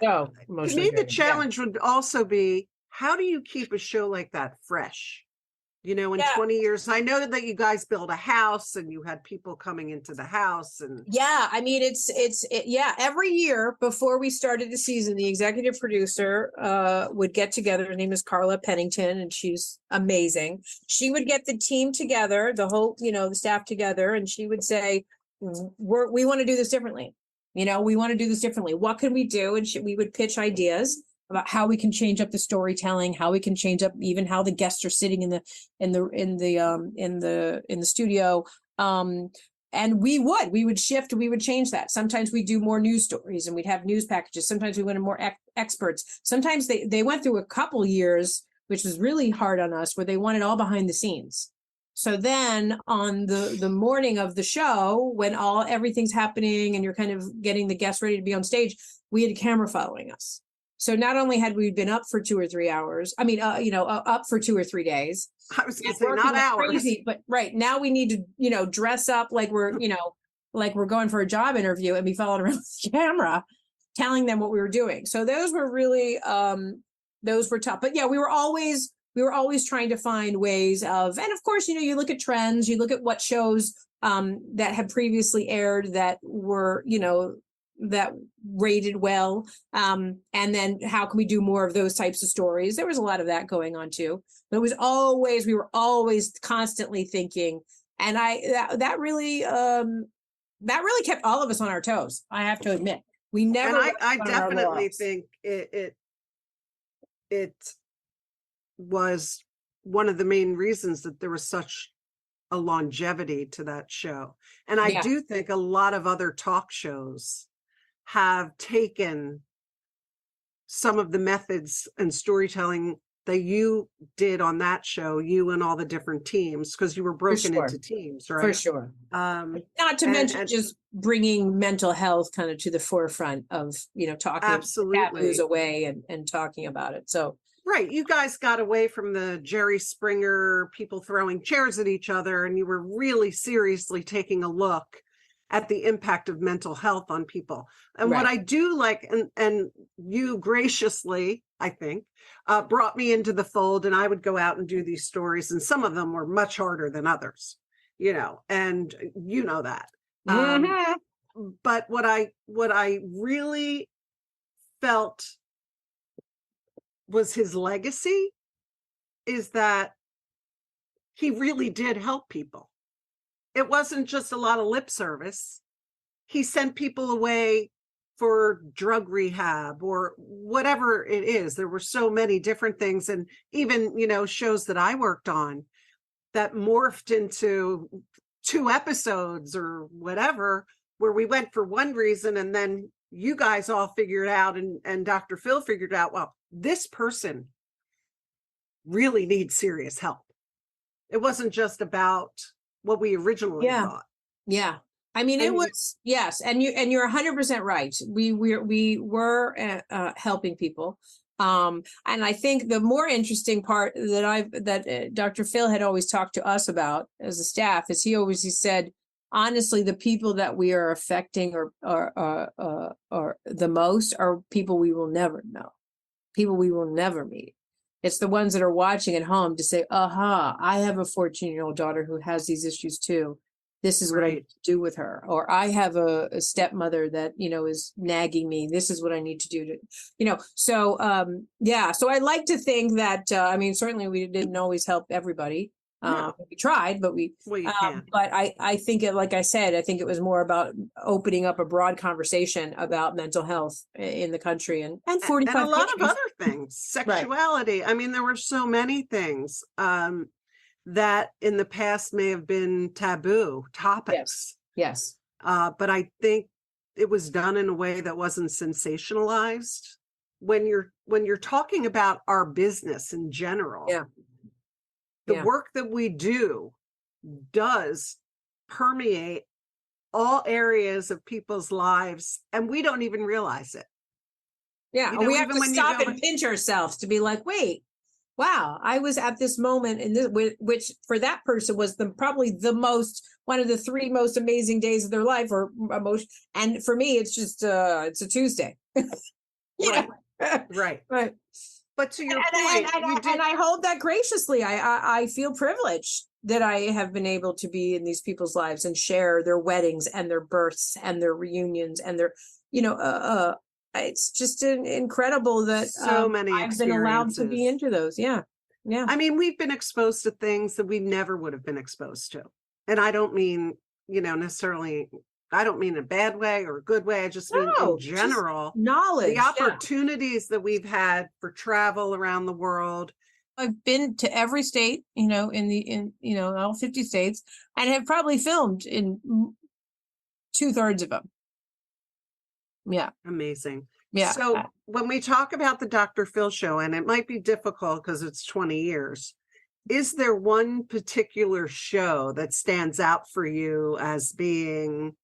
to me, the challenge would also be, how do you keep a show like that fresh? In 20 years, I know that you guys built a house and you had people coming into the house and every year before we started the season, the executive producer would get together. Her name is Carla Pennington and she's amazing. She would get the team together, the whole, the staff together, and she would say, we want to do this differently. We want to do this differently. What can we do? And we would pitch ideas about how we can change up the storytelling, how we can change up even how the guests are sitting in the studio. And we would shift, we would change that. Sometimes we do more news stories and we'd have news packages. Sometimes we went to more experts. Sometimes they went through a couple years, which was really hard on us, where they wanted all behind the scenes. So then on the morning of the show, when everything's happening and you're kind of getting the guests ready to be on stage, we had a camera following us. So not only had we been up for 2 or 3 hours, up for 2 or 3 days. I was going to say not hours. Crazy, but right now we need to, dress up like we're going for a job interview and be followed around with the camera, telling them what we were doing. So those were really, those were tough. But yeah, we were always trying to find ways of, and of course, you look at trends, you look at what shows that had previously aired that were, that rated well. And then how can we do more of those types of stories? There was a lot of that going on too. But we were always constantly thinking. And that really that really kept all of us on our toes. I have to admit, we never. And I definitely think it was one of the main reasons that there was such a longevity to that show. And I do think a lot of other talk shows have taken some of the methods and storytelling that you did on that show, you and all the different teams, because you were broken into teams, right? For sure. Not to mention just bringing mental health kind of to the forefront of, talking taboos away and talking about it. So right. You guys got away from the Jerry Springer, people throwing chairs at each other, and you were really seriously taking a look at the impact of mental health on people. And what I do like, and you graciously, I think, brought me into the fold, and I would go out and do these stories, and some of them were much harder than others, and you know that. But what I really felt was his legacy is that he really did help people. It wasn't just a lot of lip service. He sent people away for drug rehab or whatever it is. There were so many different things. And even, shows that I worked on that morphed into 2 episodes or whatever, where we went for one reason and then you guys all figured out and Dr. Phil figured out, well, this person really needs serious help. It wasn't just about what we originally thought. Yeah. I mean, it was, yes. And you're 100% right. We were helping people. And I think the more interesting part that Dr. Phil had always talked to us about as a staff is he said, honestly, the people that we are affecting or the most are people we will never know, people we will never meet. It's the ones that are watching at home to say, I have a 14-year-old daughter who has these issues too. This is what I need to do with her. Or I have a stepmother that, is nagging me. This is what I need to do to, So, So I like to think that, certainly we didn't always help everybody. No. We tried, but but I think it, like I said, I think it was more about opening up a broad conversation about mental health in the country and 45 and a lot of other things, sexuality. Right. I mean, there were so many things that in the past may have been taboo topics. Yes. But I think it was done in a way that wasn't sensationalized. When you're talking about our business in general. Yeah. The work that we do does permeate all areas of people's lives, and we don't even realize it. Yeah, and we have to stop and pinch ourselves to be like, wait, wow, I was at this moment in this, which for that person was probably one of the 3 most amazing days of their life, or emotion. And for me, it's just it's a Tuesday. Right. But to your point, and I hold that graciously. I feel privileged that I have been able to be in these people's lives and share their weddings and their births and their reunions and their, it's just incredible that so many I've been allowed to be into those. Yeah. Yeah. I mean, we've been exposed to things that we never would have been exposed to. And I don't mean, necessarily, I don't mean a bad way or a good way. I just mean in general, knowledge, the opportunities that we've had for travel around the world. I've been to every state, in all 50 states, and have probably filmed in 2/3 of them. Yeah. Amazing. Yeah. So when we talk about the Dr. Phil show, and it might be difficult because it's 20 years, is there one particular show that stands out for you as being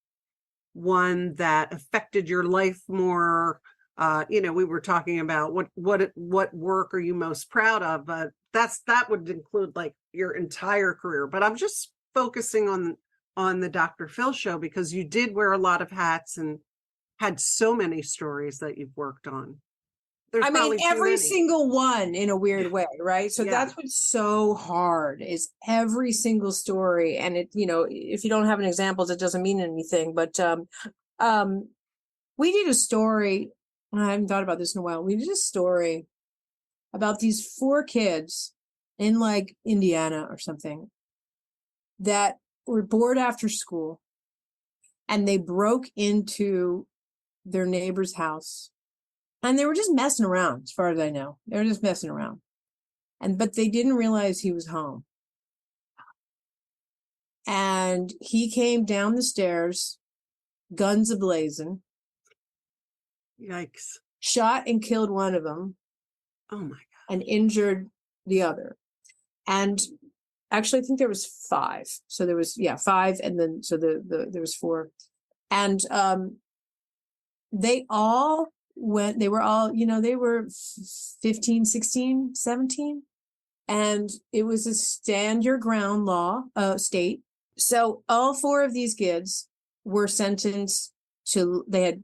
one that affected your life more? We were talking about what work are you most proud of, but that would include like your entire career. But I'm just focusing on the Dr. Phil show because you did wear a lot of hats and had so many stories that you've worked on. Every single one in a weird way, right? So that's what's so hard is every single story. And it, if you don't have an examples, it doesn't mean anything. But we did a story. I haven't thought about this in a while. We did a story about these 4 kids in like Indiana or something that were bored after school. and they broke into their neighbor's house, and they were just messing around. As far as I know, they were just messing around, but they didn't realize he was home. And he came down the stairs, guns ablazing. Yikes. Shot and killed one of them. Oh my God. And injured the other. And actually, I think there was 5. So there was, 5. And then, so there was 4. And they all went, they were all, they were 15, 16, 17. And it was a stand your ground law, state. So all 4 of these kids were sentenced to, they had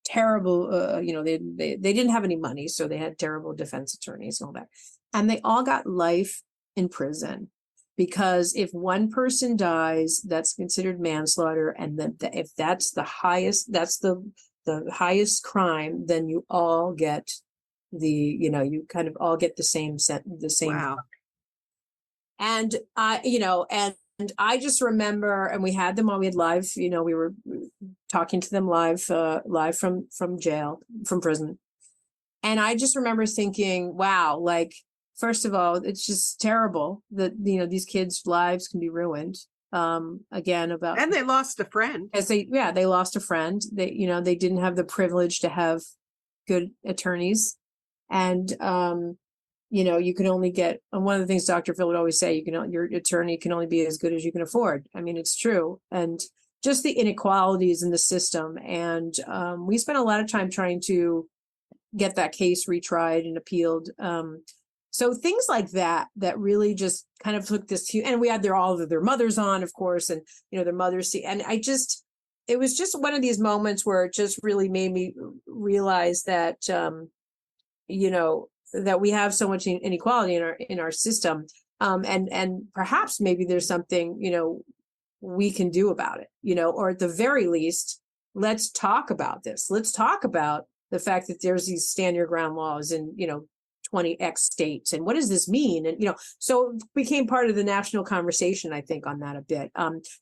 terrible, they didn't have any money, so they had terrible defense attorneys and all that. And they all got life in prison, because if one person dies, that's considered manslaughter. And then if that's the highest, that's the highest crime, then you all get you kind of all get the same sentence, the same. Wow. And and I just remember, and we had them on, we had live, we were talking to them live from jail, from prison. And I just remember thinking, wow, like, first of all, it's just terrible that, these kids' lives can be ruined. Again, and they lost a friend. They lost a friend. They didn't have the privilege to have good attorneys. And, you can only get, and one of the things Dr. Phil would always say, your attorney can only be as good as you can afford. I mean, it's true. And just the inequalities in the system. And we spent a lot of time trying to get that case retried and appealed. So things like that really just kind of took this, and we had all of their mothers on, of course, and, their mothers see, and it was just one of these moments where it just really made me realize that, that we have so much inequality in our system, and perhaps maybe there's something we can do about it, or at the very least, let's talk about this. Let's talk about the fact that there's these stand your ground laws in 20x states, and what does this mean? And so it became part of the national conversation, I think, on that a bit.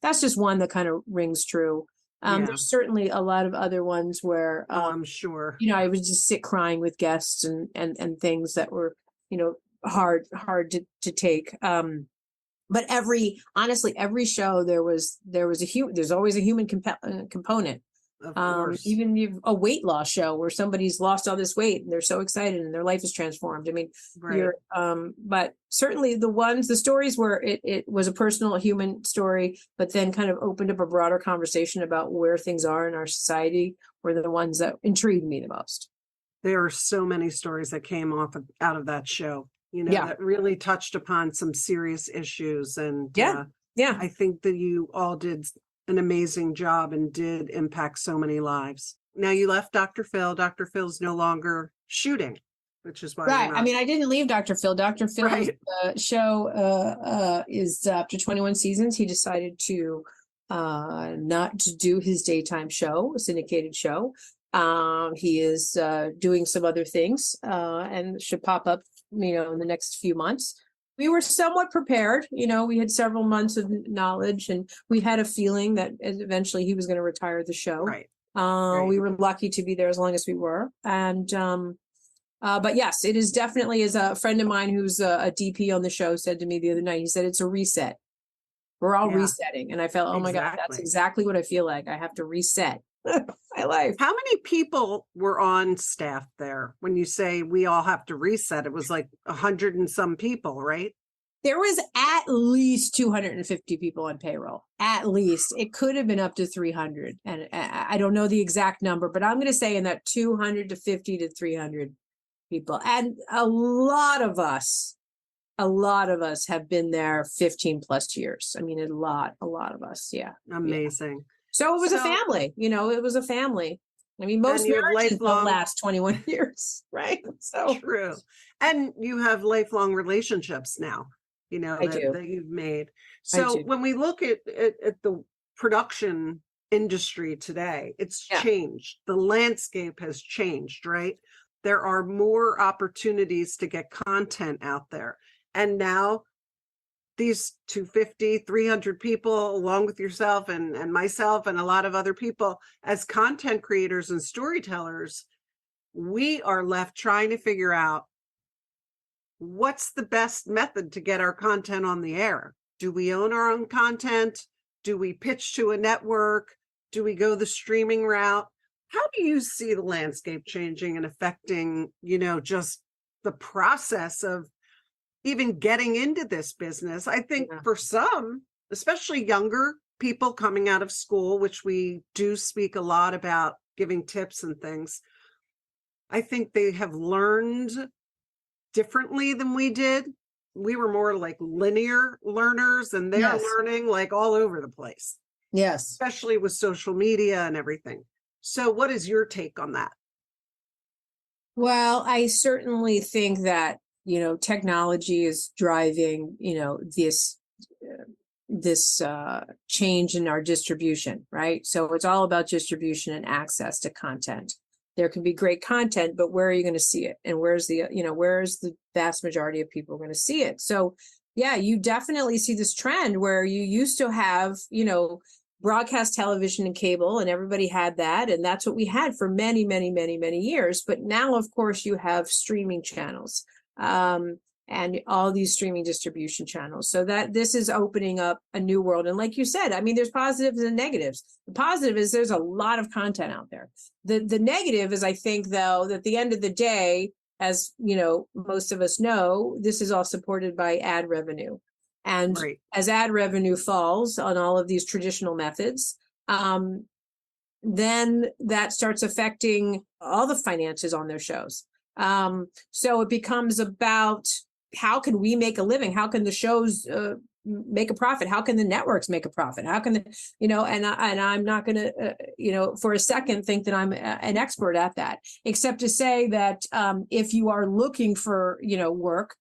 That's just one that kind of rings true. There's certainly a lot of other ones where I'm sure I would just sit crying with guests and things that were hard to take. But honestly every show there's always a human component. Of course. Even a weight loss show where somebody's lost all this weight and they're so excited and their life is transformed. I mean, right. But certainly the stories where it was a personal human story, but then kind of opened up a broader conversation about where things are in our society were the ones that intrigued me the most. There are so many stories that came out of that show, that really touched upon some serious issues. And I think that you all did an amazing job and did impact so many lives. Now you left Dr. Phil. Dr. Phil's no longer shooting, which is why. Right. I mean, I didn't leave Dr. Phil. Dr. Phil's show is after 21 seasons. He decided to not to do his daytime show, a syndicated show. He is doing some other things and should pop up, in the next few months. We were somewhat prepared, we had several months of knowledge, and we had a feeling that eventually he was going to retire the show. Right. We were lucky to be there as long as we were. And, but yes, it is definitely, as a friend of mine who's a DP on the show said to me the other night, he said, it's a reset. We're all resetting. And I felt, oh my God, that's exactly what I feel like. I have to reset my life. How many people were on staff there? When you say we all have to reset, it was like 100 and some people, right? There was at least 250 people on payroll. At least. It could have been up to 300. And I don't know the exact number, but I'm going to say in that 250 to 300 people. And a lot of us have been there 15 plus years. I mean, a lot of us. Yeah. Amazing. Yeah. So it was a family, it was a family. I mean, most marriages don't last 21 years, right? So true. And you have lifelong relationships now, that you've made. So when we look at the production industry today, it's changed. The landscape has changed, right? There are more opportunities to get content out there. And now these 250, 300 people, along with yourself and myself and a lot of other people, as content creators and storytellers, we are left trying to figure out what's the best method to get our content on the air. Do we own our own content? Do we pitch to a network? Do we go the streaming route? How do you see the landscape changing and affecting, just the process of even getting into this business? I think for some, especially younger people coming out of school, which we do speak a lot about giving tips and things, I think they have learned differently than we did. We were more like linear learners, and they're learning like all over the place. Yes. Especially with social media and everything. So what is your take on that? Well, I certainly think that, technology is driving, this change in our distribution, right? So it's all about distribution and access to content. There can be great content, but where are you going to see it? And where's the vast majority of people going to see it? So yeah, you definitely see this trend where you used to have, broadcast television and cable, and everybody had that. And that's what we had for many, many, many, many years. But now, of course, you have streaming channels and all these streaming distribution channels. So that this is opening up a new world. And like you said, I mean, there's positives and negatives. The positive is there's a lot of content out there. The negative is, I think, though, that at the end of the day, as most of us know, this is all supported by ad revenue. And as ad revenue falls on all of these traditional methods, then that starts affecting all the finances on their shows. So it becomes about how can we make a living? How can the shows make a profit? How can the networks make a profit? How can and I'm not going to, for a second think that I'm an expert at that, except to say that if you are looking for, work,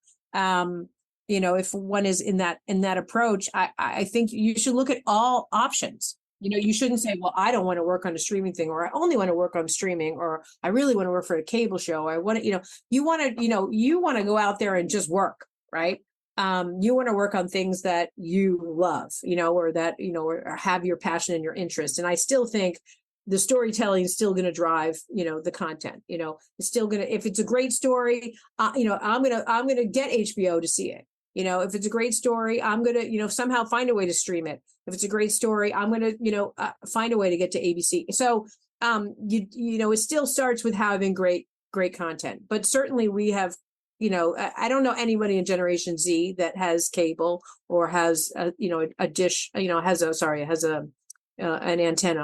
if one is in that approach, I think you should look at all options. You shouldn't say, well, I don't want to work on a streaming thing, or I only want to work on streaming, or I really want to work for a cable show. I want to, you want to go out there and just work, right? You want to work on things that you love, or that, or have your passion and your interest. And I still think the storytelling is still going to drive, the content, it's still going to, if it's a great story, I'm going to get HBO to see it. If it's a great story, I'm going to, somehow find a way to stream it. If it's a great story, I'm going to, find a way to get to ABC. So, it still starts with having great content, but certainly we have, I don't know anybody in Generation Z that has cable or has, a dish, has an antenna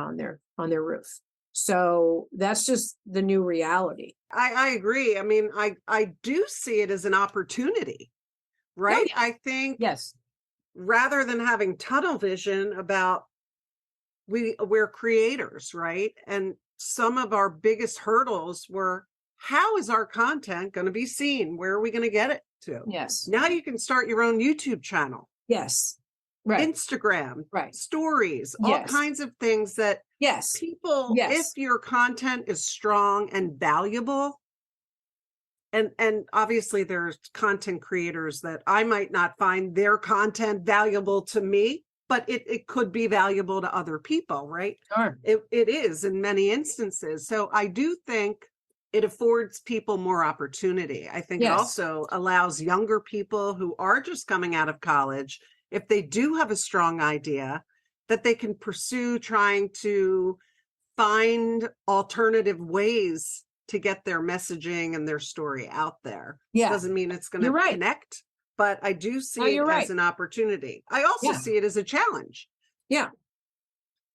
on their roof. So that's just the new reality. I agree. I mean, I do see it as an opportunity. Right. Yeah. I think yes. Rather than having tunnel vision about we're creators, right? And some of our biggest hurdles were, how is our content going to be seen? Where are we going to get it to? Yes. Now you can start your own YouTube channel. Yes. Right. Instagram, right. Stories, all kinds of things that people, if your content is strong and valuable, and obviously there's content creators that I might not find their content valuable to me, but it could be valuable to other people, right? Sure. It is in many instances. So I do think it affords people more opportunity. I think it also allows younger people who are just coming out of college, if they do have a strong idea, that they can pursue trying to find alternative ways to get their messaging and their story out there. Doesn't mean it's going to connect, but I do see it as an opportunity. I also see it as a challenge. Yeah.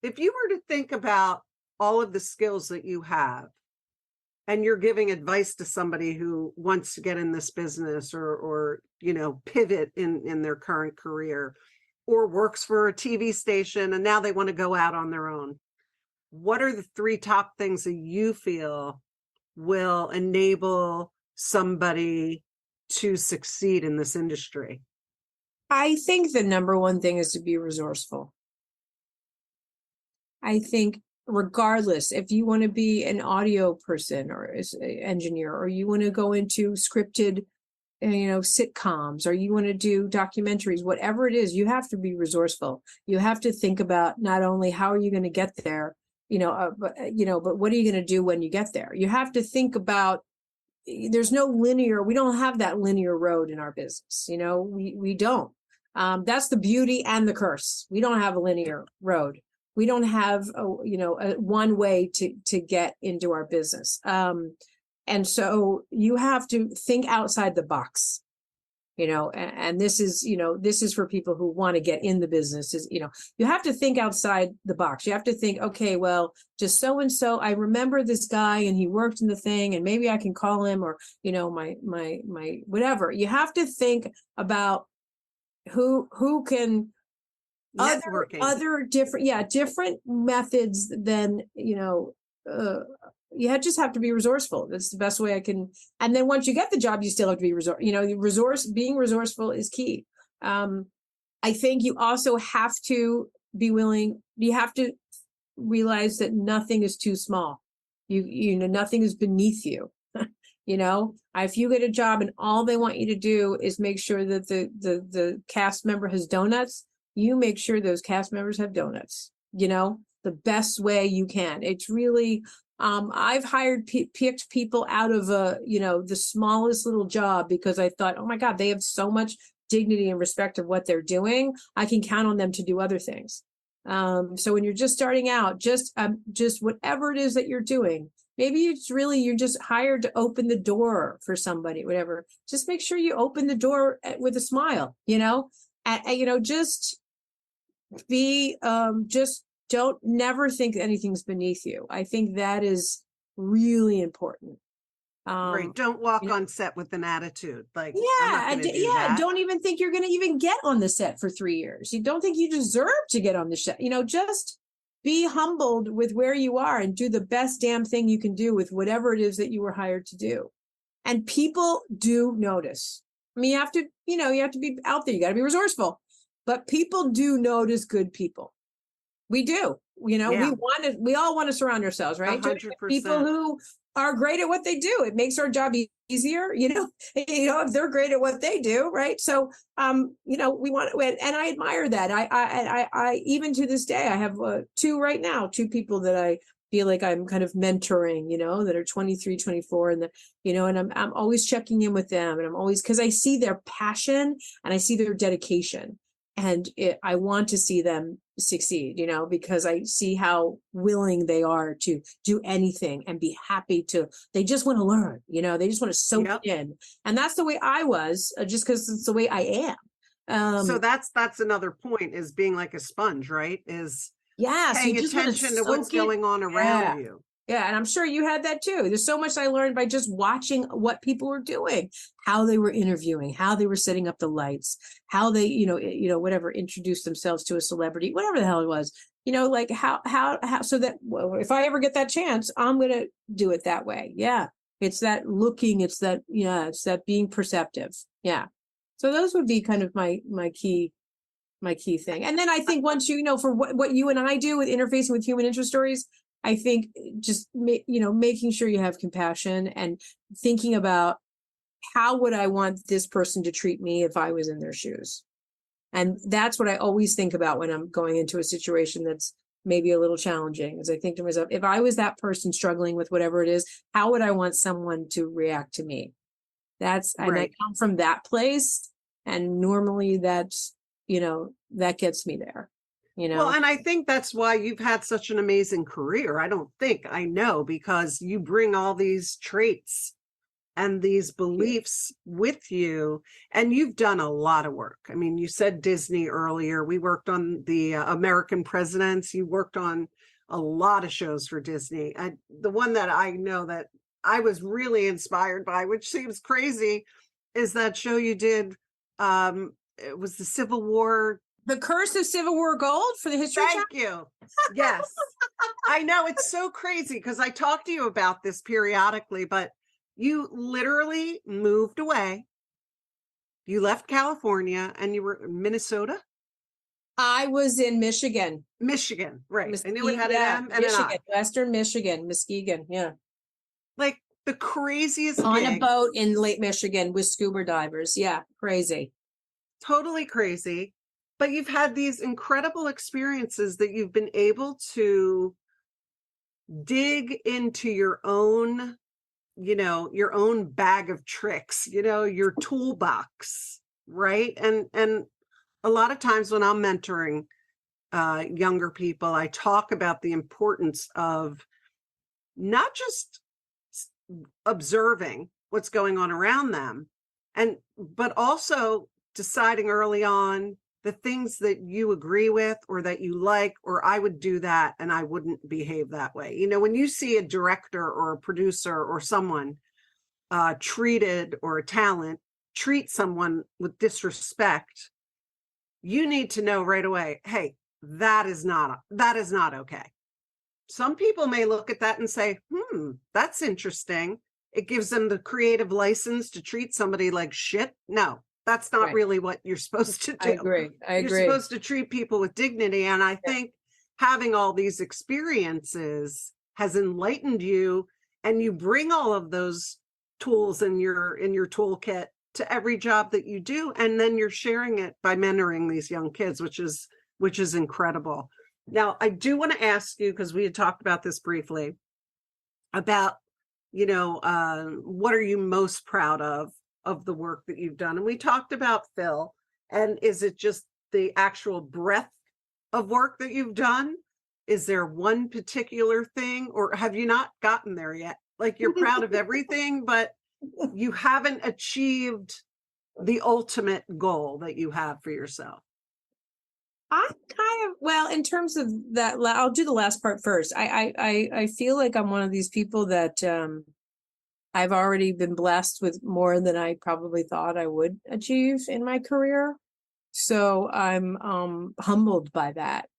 If you were to think about all of the skills that you have, and you're giving advice to somebody who wants to get in this business or pivot in their current career, or works for a TV station and now they want to go out on their own, what are the 3 top things that you feel will enable somebody to succeed in this industry? I think the number one thing is to be resourceful. I think regardless, if you want to be an audio person or an engineer, or you want to go into scripted sitcoms, or you want to do documentaries, whatever it is, you have to be resourceful. You have to think about not only how are you going to get there, but what are you going to do when you get there? You have to think about, there's no linear, we don't have that linear road in our business. We don't. That's the beauty and the curse. We don't have a linear road. We don't have a one way to get into our business. And so you have to think outside the box, and this is for people who want to get in the business. You have to think outside the box. You have to think, okay, well, just so-and-so, I remember this guy and he worked in the thing, and maybe I can call him, or, my whatever. You have to think about who can other different methods than, you just have to be resourceful. That's the best way I can. And then once you get the job, you still have to be being resourceful is key. I think you also have to be willing. You have to realize that nothing is too small. Nothing is beneath you. If you get a job and all they want you to do is make sure that the cast member has donuts, you make sure those cast members have donuts, the best way you can. It's really, I've picked people out of the smallest little job because I thought, oh my God, they have so much dignity and respect of what they're doing. I can count on them to do other things. So when you're just starting out, just whatever it is that you're doing, maybe you're just hired to open the door for somebody, whatever. Just make sure you open the door with a smile, just be, don't never think anything's beneath you. I think that is really important. Right. Don't walk on set with an attitude. Like, don't even think you're going to even get on the set for 3 years. You don't think you deserve to get on the set. Just be humbled with where you are and do the best damn thing you can do with whatever it is that you were hired to do. And people do notice. I mean, you have to be out there. You got to be resourceful, but people do notice good people. We do, we all want to surround ourselves, right? 100%. People who are great at what they do. It makes our job easier, if they're great at what they do, right? So, we want to, and I admire that. I even to this day, I have two people that I feel like I'm kind of mentoring, that are 23, 24, and and I'm always checking in with them, and I'm always, because I see their passion and I see their dedication, and I want to see them succeed, because I see how willing they are to do anything and be happy they just want to learn, they just want to soak in. And that's the way I was, just because it's the way I am. So that's another point, is being like a sponge, right? Is paying attention to what's going on around you. Yeah. And I'm sure you had that too. There's so much I learned by just watching what people were doing, how they were interviewing, how they were setting up the lights, how they, whatever, introduced themselves to a celebrity, whatever the hell it was, like how, so that if I ever get that chance, I'm going to do it that way. Yeah. It's that looking, it's that being perceptive. Yeah. So those would be kind of my key thing. And then I think once for what you and I do with interfacing with human interest stories, I think just, making sure you have compassion and thinking about how would I want this person to treat me if I was in their shoes? And that's what I always think about when I'm going into a situation that's maybe a little challenging, is I think to myself, if I was that person struggling with whatever it is, how would I want someone to react to me? And I come from that place. And normally that's, that gets me there. Well, and I think that's why you've had such an amazing career. I know, because you bring all these traits and these beliefs with you, and you've done a lot of work. I mean, you said Disney earlier. We worked on the American Presidents. You worked on a lot of shows for Disney. The one that I know that I was really inspired by, which seems crazy, is that show you did. It was the Civil War. The Curse of Civil War Gold for the History Channel? Thank you. Yes. I know, it's so crazy because I talk to you about this periodically, but you literally moved away. You left California and you were in Minnesota? I was in Michigan. Michigan, right. I knew it had an M and Michigan, an I. Western Michigan, Muskegon, yeah. Like, the craziest on a gig. boat in Lake Michigan with scuba divers. Yeah, crazy. Totally crazy. But you've had these incredible experiences that you've been able to dig into your own, your own bag of tricks, your toolbox, right? And a lot of times when I'm mentoring younger people, I talk about the importance of not just observing what's going on around them, but also deciding early on the things that you agree with or that you like, or I would do that and I wouldn't behave that way. When you see a director or a producer or someone treated, or a talent treat someone with disrespect, you need to know right away, hey, that is not okay. Some people may look at that and say, that's interesting. It gives them the creative license to treat somebody like shit. No, that's not really what you're supposed to do. I agree. You're supposed to treat people with dignity. And I think having all these experiences has enlightened you, and you bring all of those tools in your toolkit to every job that you do. And then you're sharing it by mentoring these young kids, which is incredible. Now, I do want to ask you, because we had talked about this briefly, about, what are you most proud of the work that you've done? And we talked about Phil. And is it just the actual breadth of work that you've done? Is there one particular thing, or have you not gotten there yet? Like, you're proud of everything, but you haven't achieved the ultimate goal that you have for yourself? In terms of that, I'll do the last part first. I feel like I'm one of these people that I've already been blessed with more than I probably thought I would achieve in my career. So I'm humbled by that,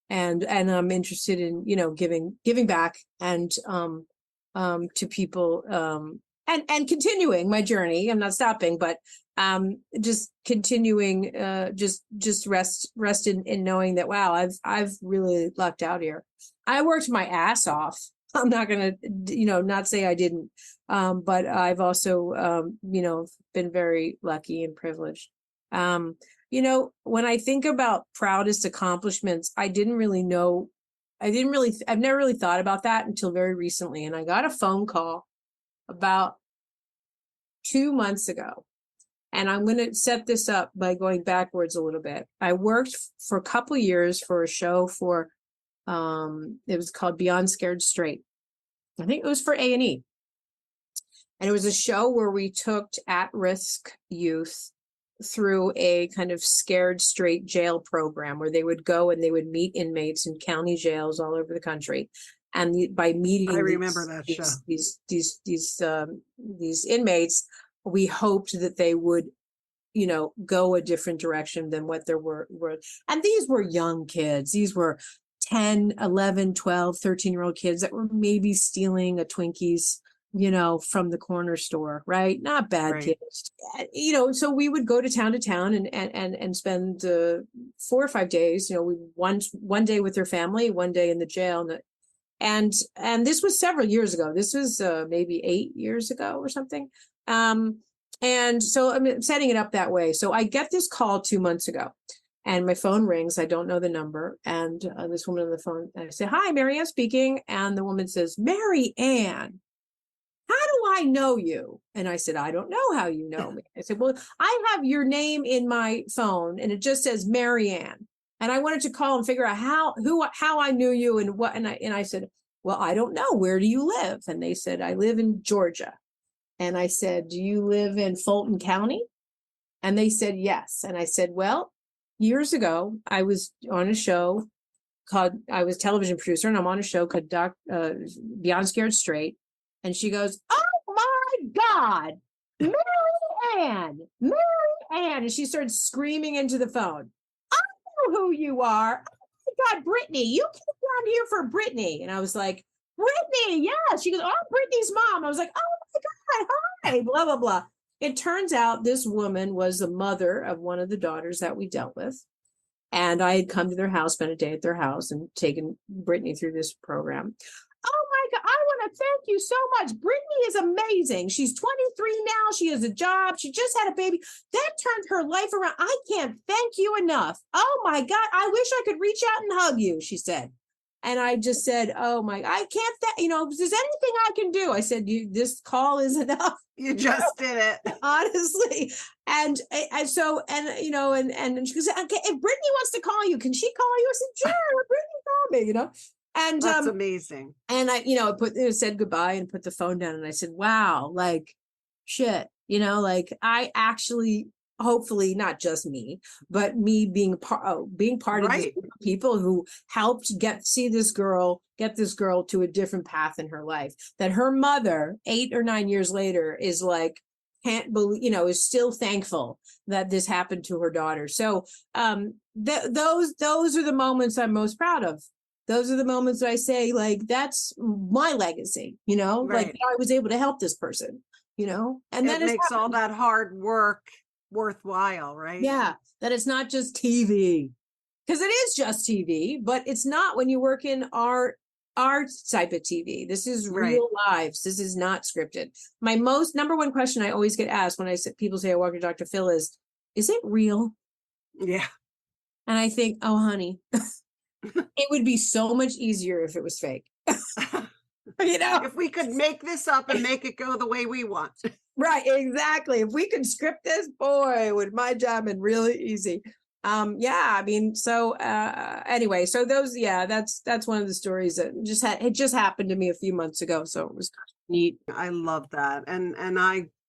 and I'm interested in giving back and to people, and continuing my journey. I'm not stopping, but just continuing, just rest in knowing that, wow, I've really lucked out here. I worked my ass off. I'm not gonna not say I didn't, but I've also been very lucky and privileged. When I think about proudest accomplishments, I've never really thought about that until very recently. And I got a phone call about 2 months ago. And I'm going to set this up by going backwards a little bit. I worked for a couple years for a show for, it was called Beyond Scared Straight. I think it was for A&E. And it was a show where we took at-risk youth through a kind of scared straight jail program, where they would go and they would meet inmates in county jails all over the country. And by meeting, I remember that show. These inmates, we hoped that they would, go a different direction than what there were. And these were young kids. These were 10, 11, 12, 13-year-old kids that were maybe stealing a Twinkies, from the corner store, right? Not bad kids, so we would go to town and spend 4 or 5 days, one day with their family, one day in the jail. And this was several years ago. This was maybe 8 years ago or something. And so I'm setting it up that way. So I get this call 2 months ago, and my phone rings. I don't know the number. And this woman on the phone, and I say, "Hi, Marianne speaking." And the woman says, "Marianne, how do I know you?" And I said, "I don't know how you know me." I said, "Well, I have your name in my phone and it just says Marianne. And I wanted to call and figure out how I knew you and what." And I said, "Well, I don't know. Where do you live?" And they said, "I live in Georgia." And I said, "Do you live in Fulton County?" And they said, "Yes." And I said, "Well, years ago, I was on a show I was a television producer, and I'm on a show called Beyond Scared Straight." And she goes, "Oh my God, Marianne. And she started screaming into the phone, "I know who you are. Oh my God, Brittany, you came down here for Brittany." And I was like, "Brittany, yeah." She goes, "Oh, Brittany's mom." I was like, "Oh my God, hi," blah, blah, blah. It turns out this woman was the mother of one of the daughters that we dealt with. And I had come to their house, spent a day at their house, and taken Brittany through this program. "Oh my God, I want want to thank you so much. Brittany is amazing. She's 23 now. She has a job. She just had a baby. That turned her life around. I can't thank you enough. Oh my God. I wish I could reach out and hug you, she said. And I just said, oh my, I can't, if there's anything I can do. I said, this call is enough. You just did it. Honestly. And so, she goes, okay, if Brittany wants to call you, can she call you? I said, sure, let Brittany call me, And that's amazing. And I, said goodbye and put the phone down. And I said, wow, like shit, I actually, hopefully not just me, but me being part of this group of people who helped get this girl to a different path in her life, that her mother 8 or 9 years later is like, can't believe, is still thankful that this happened to her daughter. So those are the moments I'm most proud of. Those are the moments that I say, like, that's my legacy, like I was able to help this person, and that makes all that hard work worthwhile, right? Yeah, that it's not just TV, because it is just TV, but it's not when you work in our type of TV. This is real lives. This is not scripted. My number one question I always get asked when people say I work with Dr. Phil is it real? Yeah. And I think, oh, honey, it would be so much easier if it was fake. If we could make this up and make it go the way we want. Right, exactly. If we could script this, boy, would my job been really easy. Anyway, so those, that's one of the stories that just happened to me a few months ago. So it was neat. I love that. And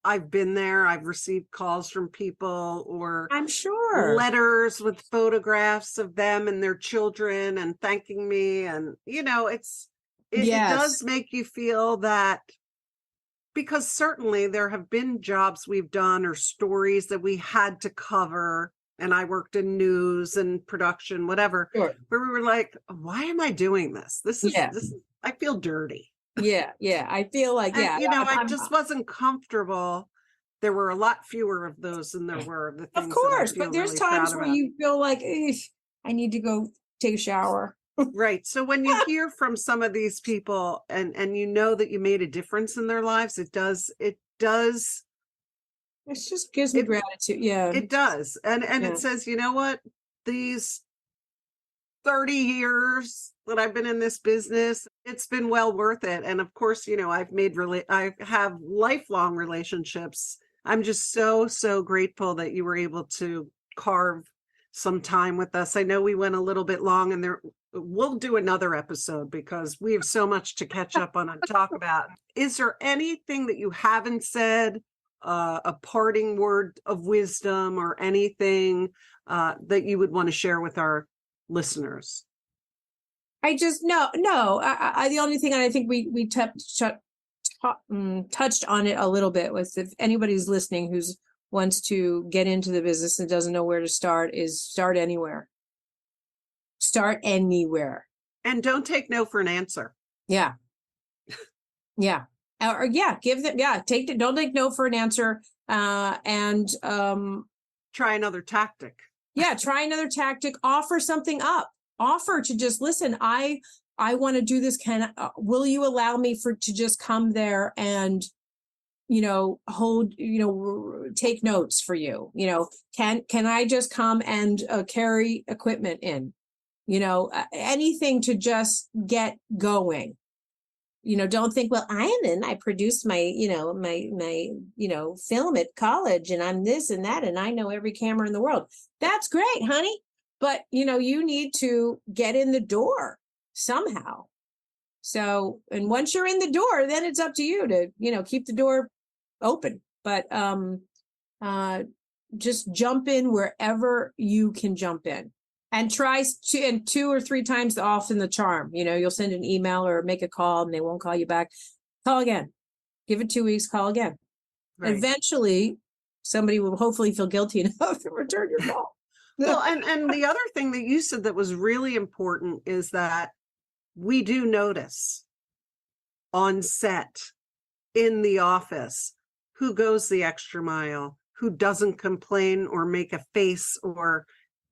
I've been there. I've received calls from people, or I'm sure letters with photographs of them and their children and thanking me. And, it does make you feel that, because certainly there have been jobs we've done or stories that we had to cover. And I worked in news and production, whatever, where we were like, why am I doing this? This is, I feel dirty. Yeah. I feel like, I just wasn't comfortable. There were a lot fewer of those than there were of the things. Of course, but there's really times where you feel like, I need to go take a shower. Right. So when you hear from some of these people and that you made a difference in their lives, it just gives me gratitude. Yeah, it does. And it says, you know what, these 30 years that I've been in this business, it's been well worth it. And of course, I have lifelong relationships. I'm just so, so grateful that you were able to carve some time with us. I know we went a little bit long, and we'll do another episode because we have so much to catch up on and talk about. Is there anything that you haven't said, a parting word of wisdom or anything that you would want to share with our listeners? I just, no. The only thing, and I think we touched on it a little bit, was if anybody's listening who's wants to get into the business and doesn't know where to start, is start anywhere. Start anywhere. And don't take no for an answer. Yeah. Yeah. Give them, don't take no for an answer. And try another tactic. Yeah. Try another tactic. Offer something up. Offer to just listen. I want to do this. Will you allow me to just come there and, take notes for you? Can I just come and carry equipment in? Anything to just get going. Don't think, well, I produced my film at college, and I'm this and that, and I know every camera in the world. That's great, honey. But, you need to get in the door somehow. So, and once you're in the door, then it's up to you to, keep the door open. But just jump in wherever you can jump in. And try 2 or 3 times often the charm. You'll send an email or make a call and they won't call you back. Call again. Give it 2 weeks, call again. Right. Eventually, somebody will hopefully feel guilty enough to return your call. Well, and the other thing that you said that was really important is that we do notice on set, in the office, who goes the extra mile, who doesn't complain or make a face or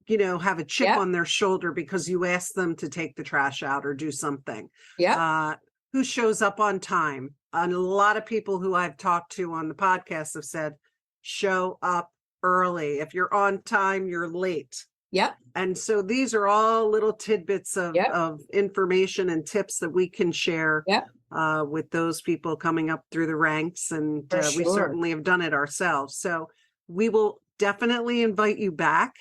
have a chip on their shoulder because you asked them to take the trash out or do something. Yeah. who shows up on time. And a lot of people who I've talked to on the podcast have said, show up early. If you're on time, you're late. Yep. And so these are all little tidbits of information and tips that we can share with those people coming up through the ranks. And we certainly have done it ourselves. So we will definitely invite you back,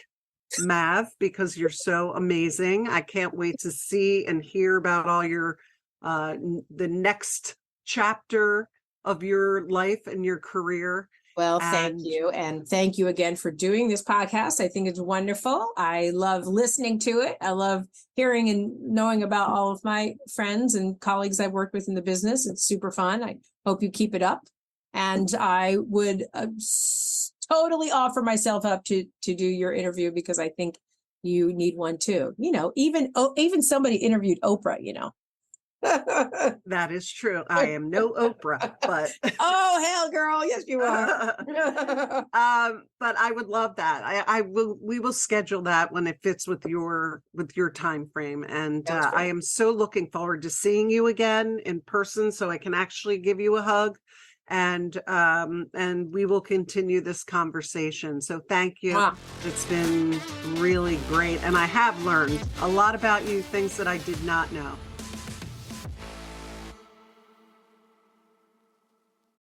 Mav, because you're so amazing. I can't wait to see and hear about all your the next chapter of your life and your career. Well, thank you. And thank you again for doing this podcast. I think it's wonderful. I love listening to it. I love hearing and knowing about all of my friends and colleagues I've worked with in the business. It's super fun. I hope you keep it up. And I would totally offer myself up to do your interview, because I think you need one too. You know, even somebody interviewed Oprah, you know. That is true. I am no Oprah, but oh hell, girl, yes you are. But I would love that. We will schedule that when it fits with your time frame. And I am so looking forward to seeing you again in person, so I can actually give you a hug, and we will continue this conversation. So thank you. Wow. It's been really great, and I have learned a lot about you, things that I did not know.